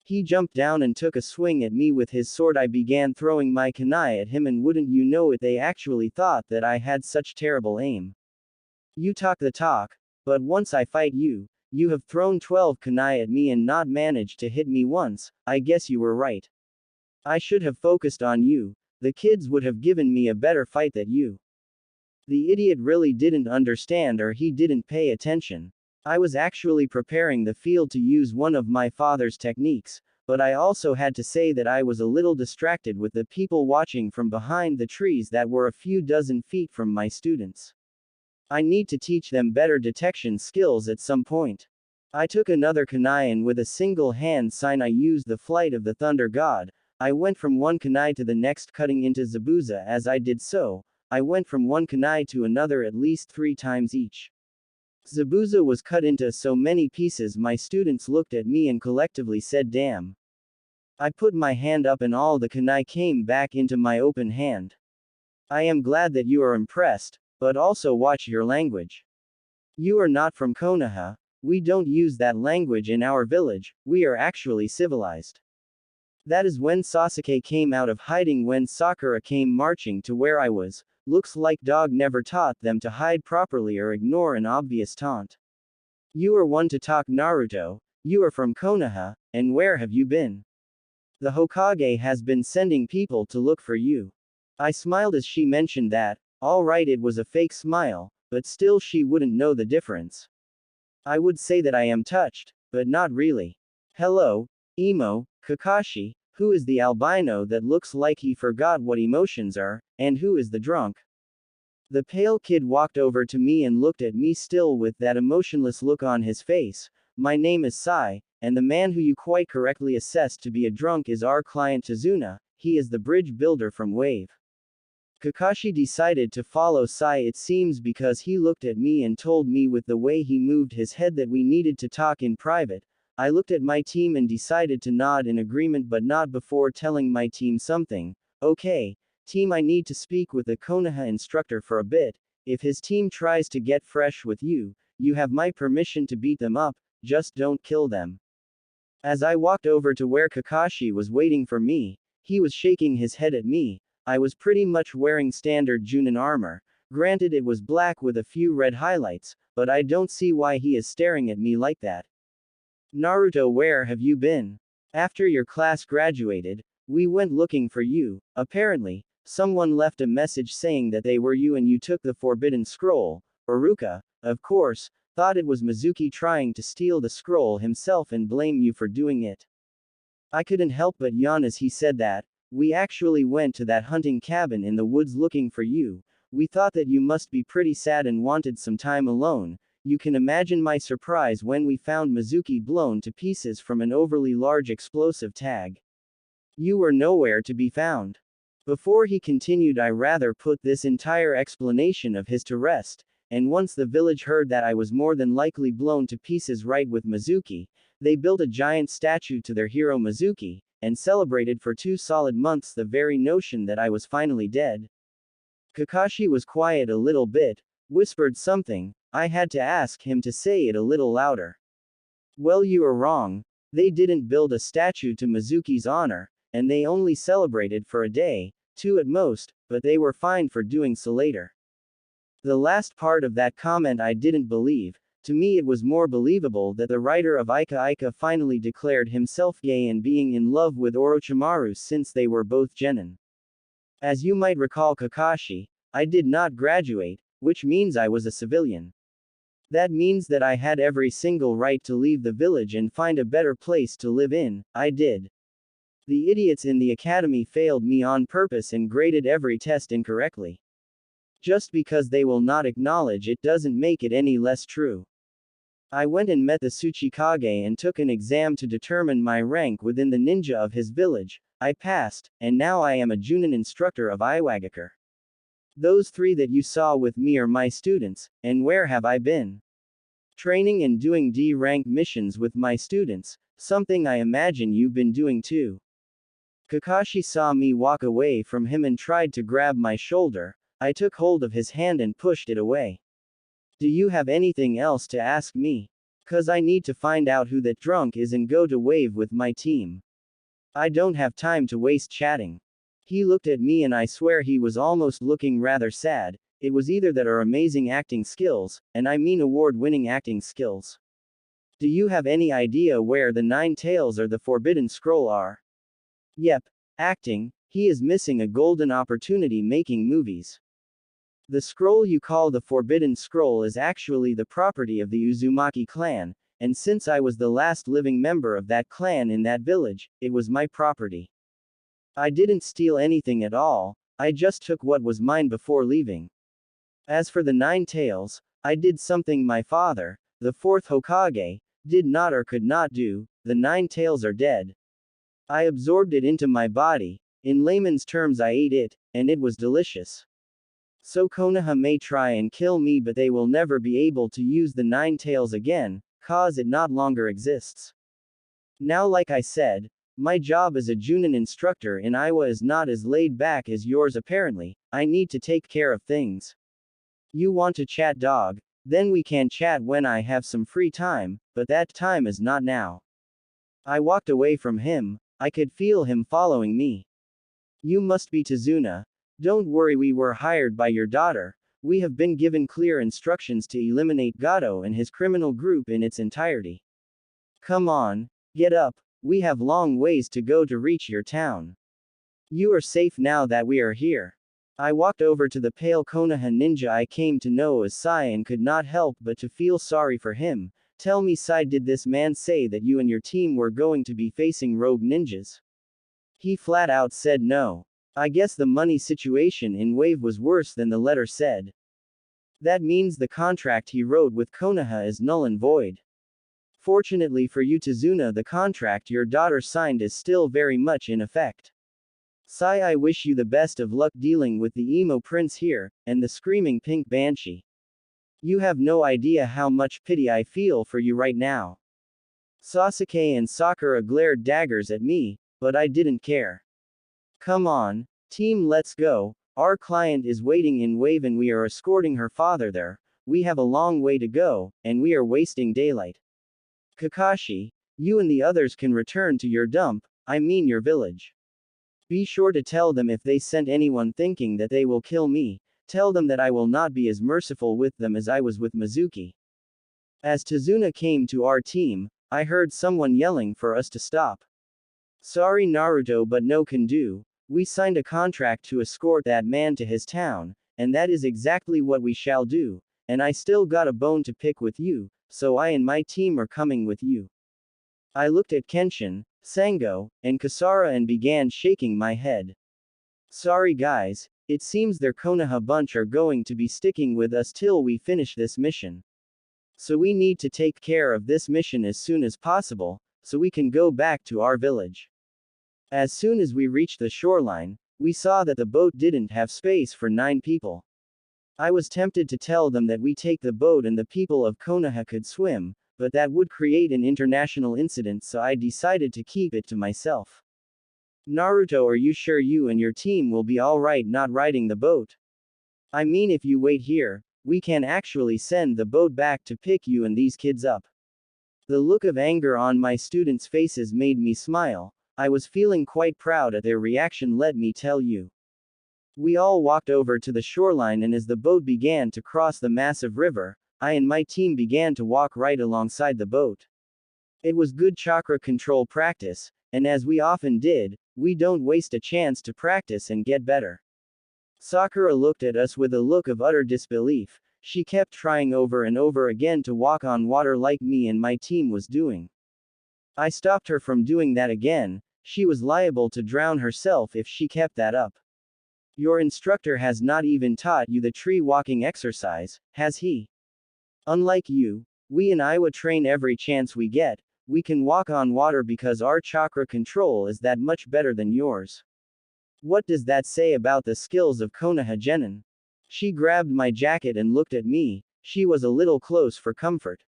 He jumped down and took a swing at me with his sword. I began throwing my kunai at him, and wouldn't you know it, they actually thought that I had such terrible aim. You talk the talk, but once I fight you, you have thrown 12 kunai at me and not managed to hit me once. I guess you were right. I should have focused on you. The kids would have given me a better fight than you. The idiot really didn't understand, or he didn't pay attention. I was actually preparing the field to use one of my father's techniques, but I also had to say that I was a little distracted with the people watching from behind the trees that were a few dozen feet from my students. I need to teach them better detection skills at some point. I took another kunai and with a single hand sign I used the flight of the thunder god. I went from one kunai to the next, cutting into Zabuza. As I did so, I went from one kunai to another at least 3 times each. Zabuza was cut into so many pieces my students looked at me and collectively said damn. I put my hand up and all the kunai came back into my open hand. I am glad that you are impressed, but also watch your language. You are not from Konoha. We don't use that language in our village, we are actually civilized. That is when Sasuke came out of hiding, when Sakura came marching to where I was. Looks like dog never taught them to hide properly or ignore an obvious taunt. You are one to talk, Naruto. You are from Konoha, and where have you been? The Hokage has been sending people to look for you. I smiled as she mentioned that. Alright, it was a fake smile, but still she wouldn't know the difference. I would say that I am touched, but not really. Hello, Emo, Kakashi. Who is the albino that looks like he forgot what emotions are, and who is the drunk? The pale kid walked over to me and looked at me still with that emotionless look on his face. My name is Sai, and the man who you quite correctly assessed to be a drunk is our client Tazuna. He is the bridge builder from Wave. Kakashi decided to follow Sai, it seems because he looked at me and told me with the way he moved his head that we needed to talk in private. I looked at my team and decided to nod in agreement, but not before telling my team something. Okay, team, I need to speak with the Konoha instructor for a bit. If his team tries to get fresh with you, you have my permission to beat them up, just don't kill them. As I walked over to where Kakashi was waiting for me, he was shaking his head at me. I was pretty much wearing standard Junin armor. Granted, it was black with a few red highlights, but I don't see why he is staring at me like that. Naruto, where have you been? After your class graduated, we went looking for you. Apparently, someone left a message saying that they were you and you took the forbidden scroll. Iruka, of course, thought it was Mizuki trying to steal the scroll himself and blame you for doing it. I couldn't help but yawn as he said that. We actually went to that hunting cabin in the woods looking for you. We thought that you must be pretty sad and wanted some time alone. You can imagine my surprise when we found Mizuki blown to pieces from an overly large explosive tag. You were nowhere to be found. Before he continued, I rather put this entire explanation of his to rest, and once the village heard that I was more than likely blown to pieces right with Mizuki, they built a giant statue to their hero Mizuki, and celebrated for 2 solid months the very notion that I was finally dead. Kakashi was quiet a little bit, whispered something. I had to ask him to say it a little louder. Well, you are wrong. They didn't build a statue to Mizuki's honor, and they only celebrated for a day, 2 at most, but they were fined for doing so later. The last part of that comment I didn't believe. To me it was more believable that the writer of Ika Ika finally declared himself gay and being in love with Orochimaru since they were both genin. As you might recall, Kakashi, I did not graduate, which means I was a civilian. That means that I had every single right to leave the village and find a better place to live in. I did. The idiots in the academy failed me on purpose and graded every test incorrectly. Just because they will not acknowledge it doesn't make it any less true. I went and met the Tsuchikage and took an exam to determine my rank within the ninja of his village. I passed, and now I am a Junin instructor of Iwagakure. Those 3 that you saw with me are my students, and where have I been? Training and doing D-rank missions with my students, something I imagine you've been doing too. Kakashi saw me walk away from him and tried to grab my shoulder. I took hold of his hand and pushed it away. Do you have anything else to ask me? 'Cause I need to find out who that drunk is and go to wave with my team. I don't have time to waste chatting. He looked at me and I swear he was almost looking rather sad. It was either that or amazing acting skills, and I mean award-winning acting skills. Do you have any idea where the 9 tails or the Forbidden Scroll are? Yep, acting. He is missing a golden opportunity making movies. The scroll you call the Forbidden Scroll is actually the property of the Uzumaki clan, and since I was the last living member of that clan in that village, it was my property. I didn't steal anything at all, I just took what was mine before leaving. As for the 9 tails, I did something my father, the 4th Hokage, did not or could not do. The 9 tails are dead. I absorbed it into my body. In layman's terms, I ate it, and it was delicious. So Konoha may try and kill me, but they will never be able to use the 9 tails again, cause it not longer exists. Now, like I said, my job as a Junin instructor in Iowa is not as laid back as yours apparently. I need to take care of things. You want to chat, dog? Then we can chat when I have some free time, but that time is not now. I walked away from him. I could feel him following me. You must be Tazuna. Don't worry, we were hired by your daughter. We have been given clear instructions to eliminate Gato and his criminal group in its entirety. Come on, get up. We have long ways to go to reach your town. You are safe now that we are here. I walked over to the pale Konoha ninja I came to know as Sai and could not help but to feel sorry for him. Tell me, Sai, did this man say that you and your team were going to be facing rogue ninjas? He flat out said no. I guess the money situation in Wave was worse than the letter said. That means the contract he wrote with Konoha is null and void. Fortunately for you, Tazuna, the contract your daughter signed is still very much in effect. Sai, I wish you the best of luck dealing with the emo prince here, and the screaming pink banshee. You have no idea how much pity I feel for you right now. Sasuke and Sakura glared daggers at me, but I didn't care. Come on, team, let's go. Our client is waiting in Wave and we are escorting her father there. We have a long way to go, and we are wasting daylight. Kakashi, you and the others can return to your dump, I mean your village. Be sure to tell them if they sent anyone thinking that they will kill me, tell them that I will not be as merciful with them as I was with Mizuki. As Tazuna came to our team, I heard someone yelling for us to stop. Sorry Naruto, but no can do. We signed a contract to escort that man to his town, and that is exactly what we shall do, and I still got a bone to pick with you, so I and my team are coming with you. I looked at Kenshin. Sango, and Kasara and began shaking my head. Sorry guys, it seems their Konoha bunch are going to be sticking with us till we finish this mission. So we need to take care of this mission as soon as possible, so we can go back to our village. As soon as we reached the shoreline, we saw that the boat didn't have space for 9 people. I was tempted to tell them that we take the boat and the people of Konoha could swim, but that would create an international incident, so I decided to keep it to myself. Naruto, are you sure you and your team will be alright not riding the boat? I mean, if you wait here, we can actually send the boat back to pick you and these kids up. The look of anger on my students' faces made me smile. I was feeling quite proud at their reaction, let me tell you. We all walked over to the shoreline, and as the boat began to cross the massive river, I and my team began to walk right alongside the boat. It was good chakra control practice, and as we often did, we don't waste a chance to practice and get better. Sakura looked at us with a look of utter disbelief. She kept trying over and over again to walk on water like me and my team was doing. I stopped her from doing that again. She was liable to drown herself if she kept that up. Your instructor has not even taught you the tree walking exercise, has he? Unlike you, we in Iowa train every chance we get. We can walk on water because our chakra control is that much better than yours. What does that say about the skills of Konoha Genin? She grabbed my jacket and looked at me. She was a little close for comfort.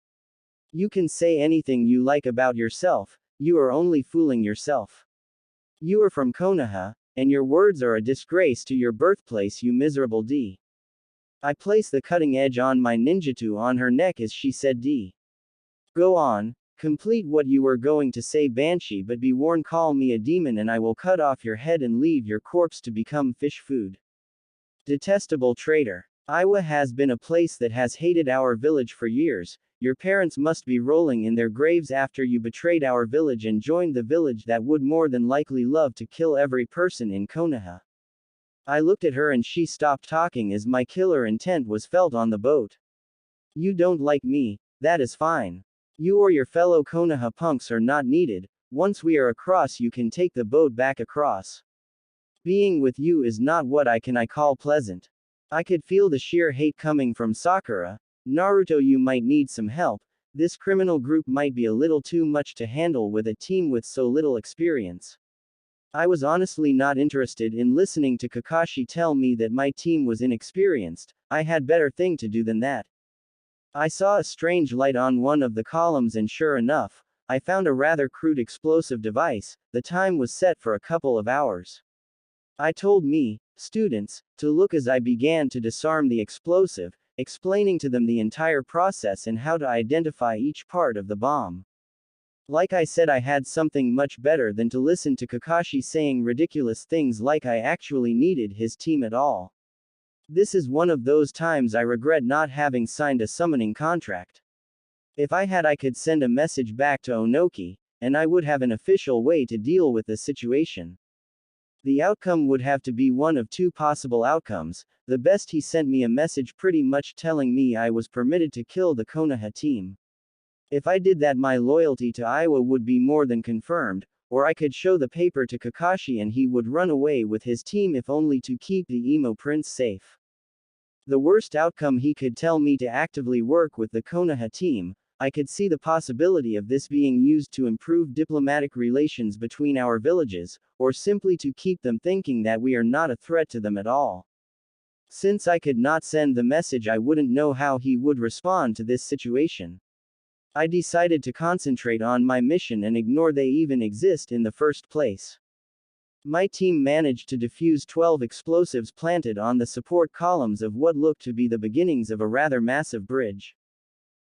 You can say anything you like about yourself, you are only fooling yourself. You are from Konoha, and your words are a disgrace to your birthplace, you miserable D. I placed the cutting edge on my ninjutsu on her neck as she said, D. Go on, complete what you were going to say, Banshee, but be warned, call me a demon and I will cut off your head and leave your corpse to become fish food. Detestable traitor. Iowa has been a place that has hated our village for years. Your parents must be rolling in their graves after you betrayed our village and joined the village that would more than likely love to kill every person in Konoha. I looked at her and she stopped talking as my killer intent was felt on the boat. You don't like me, that is fine. You or your fellow Konoha punks are not needed. Once we are across, you can take the boat back across. Being with you is not what I call pleasant. I could feel the sheer hate coming from Sakura. Naruto, you might need some help. This criminal group might be a little too much to handle with a team with so little experience. I was honestly not interested in listening to Kakashi tell me that my team was inexperienced. I had better thing to do than that. I saw a strange light on one of the columns and sure enough, I found a rather crude explosive device. The time was set for a couple of hours. I told me, students, to look as I began to disarm the explosive, explaining to them the entire process and how to identify each part of the bomb. Like I said, I had something much better than to listen to Kakashi saying ridiculous things like I actually needed his team at all. This is one of those times I regret not having signed a summoning contract. If I had, I could send a message back to Onoki, and I would have an official way to deal with the situation. The outcome would have to be one of two possible outcomes. The best, he sent me a message pretty much telling me I was permitted to kill the Konoha team. If I did that, my loyalty to Iowa would be more than confirmed, or I could show the paper to Kakashi and he would run away with his team if only to keep the emo prince safe. The worst outcome, he could tell me to actively work with the Konoha team. I could see the possibility of this being used to improve diplomatic relations between our villages, or simply to keep them thinking that we are not a threat to them at all. Since I could not send the message, I wouldn't know how he would respond to this situation. I decided to concentrate on my mission and ignore they even exist in the first place. My team managed to defuse 12 explosives planted on the support columns of what looked to be the beginnings of a rather massive bridge.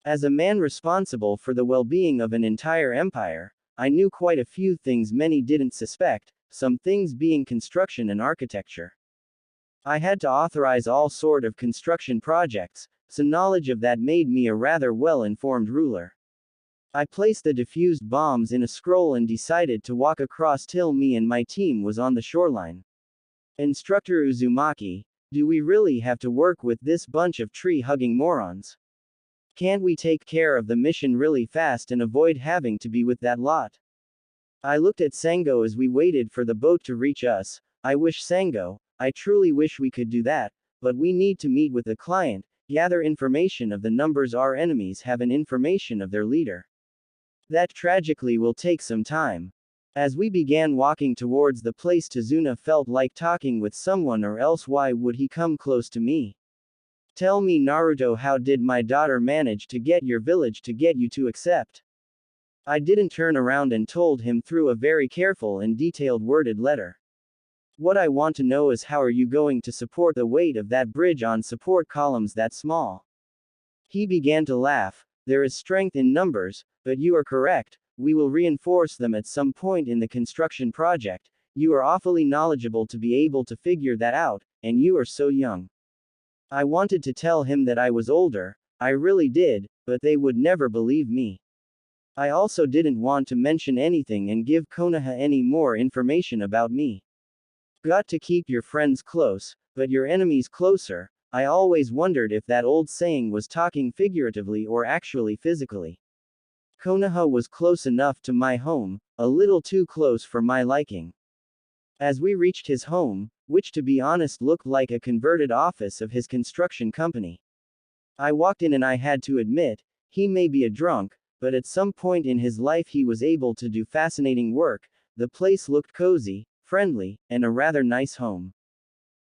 As a man responsible for the well-being of an entire empire, I knew quite a few things many didn't suspect, some things being construction and architecture. I had to authorize all sort of construction projects, so knowledge of that made me a rather well-informed ruler. I placed the diffused bombs in a scroll and decided to walk across till me and my team was on the shoreline. Instructor Uzumaki, do we really have to work with this bunch of tree-hugging morons? Can't we take care of the mission really fast and avoid having to be with that lot? I looked at Sango as we waited for the boat to reach us. I wish Sango, I truly wish we could do that, but we need to meet with the client, gather information of the numbers our enemies have and information of their leader. That tragically will take some time. As we began walking towards the place, Tazuna felt like talking with someone, or else why would he come close to me? Tell me, Naruto, how did my daughter manage to get your village to get you to accept? I didn't turn around and told him through a very careful and detailed worded letter. What I want to know is, how are you going to support the weight of that bridge on support columns that small? He began to laugh. There is strength in numbers, but you are correct, we will reinforce them at some point in the construction project. You are awfully knowledgeable to be able to figure that out, and you are so young. I wanted to tell him that I was older, I really did, but they would never believe me. I also didn't want to mention anything and give Konoha any more information about me. Got to keep your friends close, but your enemies closer. I always wondered if that old saying was talking figuratively or actually physically. Konoha was close enough to my home, a little too close for my liking. As we reached his home, which to be honest looked like a converted office of his construction company, I walked in and I had to admit, he may be a drunk, but at some point in his life he was able to do fascinating work. The place looked cozy, friendly, and a rather nice home.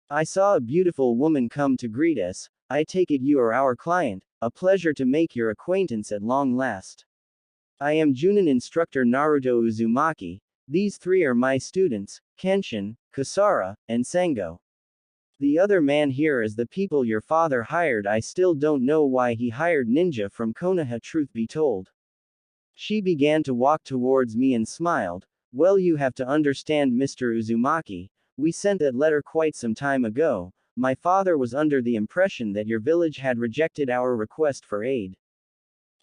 I saw a beautiful woman come to greet us. I take it you are our client, a pleasure to make your acquaintance at long last. I am Junin instructor Naruto Uzumaki. These three are my students, Kenshin, Kasara, and Sango. The other man here is the people your father hired. I still don't know why he hired ninja from Konoha, truth be told. She began to walk towards me and smiled. Well, you have to understand, Mr. Uzumaki, we sent that letter quite some time ago. My father was under the impression that your village had rejected our request for aid.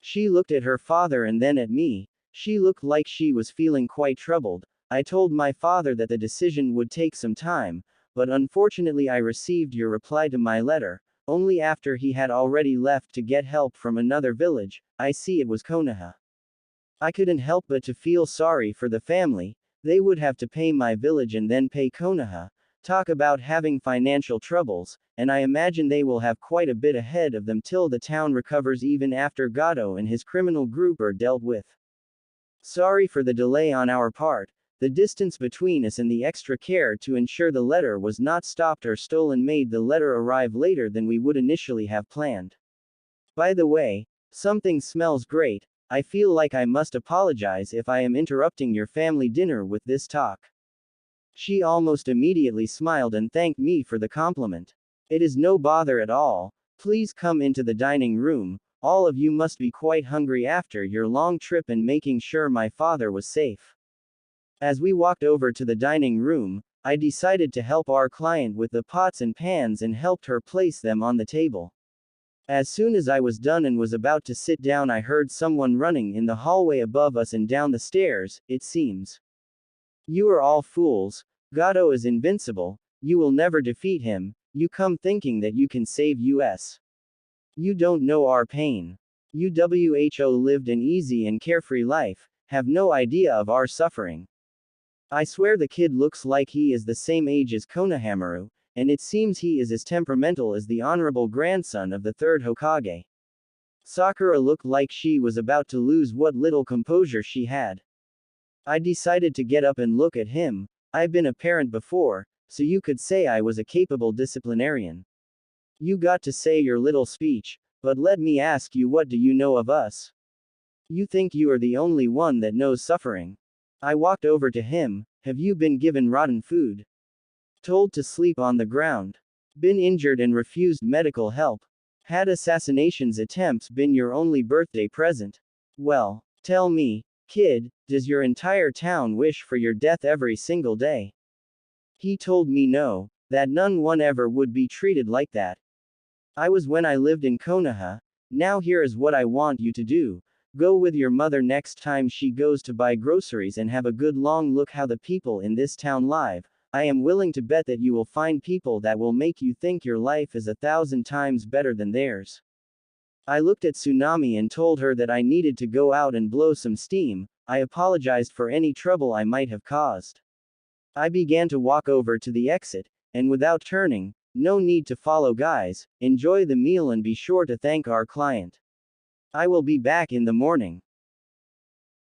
She looked at her father and then at me. She looked like she was feeling quite troubled. I told my father that the decision would take some time, but unfortunately I received your reply to my letter only after he had already left to get help from another village. I see it was Konoha. I couldn't help but to feel sorry for the family. They would have to pay my village and then pay Konoha. Talk about having financial troubles, and I imagine they will have quite a bit ahead of them till the town recovers, even after Gato and his criminal group are dealt with. Sorry for the delay on our part. The distance between us and the extra care to ensure the letter was not stopped or stolen made the letter arrive later than we would initially have planned. By the way, something smells great. I feel like I must apologize if I am interrupting your family dinner with this talk. She almost immediately smiled and thanked me for the compliment. It is no bother at all. Please come into the dining room. All of you must be quite hungry after your long trip and making sure my father was safe. As we walked over to the dining room, I decided to help our client with the pots and pans and helped her place them on the table. As soon as I was done and was about to sit down, I heard someone running in the hallway above us and down the stairs, it seems. You are all fools. Gato is invincible. You will never defeat him. You come thinking that you can save us. You don't know our pain. UWHO lived an easy and carefree life, have no idea of our suffering. I swear the kid looks like he is the same age as Konohamaru, and it seems he is as temperamental as the honorable grandson of the third Hokage. Sakura looked like she was about to lose what little composure she had. I decided to get up and look at him. I've been a parent before, so you could say I was a capable disciplinarian. You got to say your little speech, but let me ask you, what do you know of us? You think you are the only one that knows suffering. I walked over to him. Have you been given rotten food? Told to sleep on the ground? Been injured and refused medical help? Had assassinations attempts been your only birthday present? Well, tell me, kid, does your entire town wish for your death every single day? He told me no, that none one ever would be treated like that. I was when I lived in Konoha. Now here is what I want you to do. Go with your mother next time she goes to buy groceries and have a good long look how the people in this town live. I am willing to bet that you will find people that will make you think your life is 1,000 times better than theirs. I looked at Tsunami and told her that I needed to go out and blow some steam. I apologized for any trouble I might have caused. I began to walk over to the exit, and without turning, no need to follow guys, enjoy the meal and be sure to thank our client. I will be back in the morning.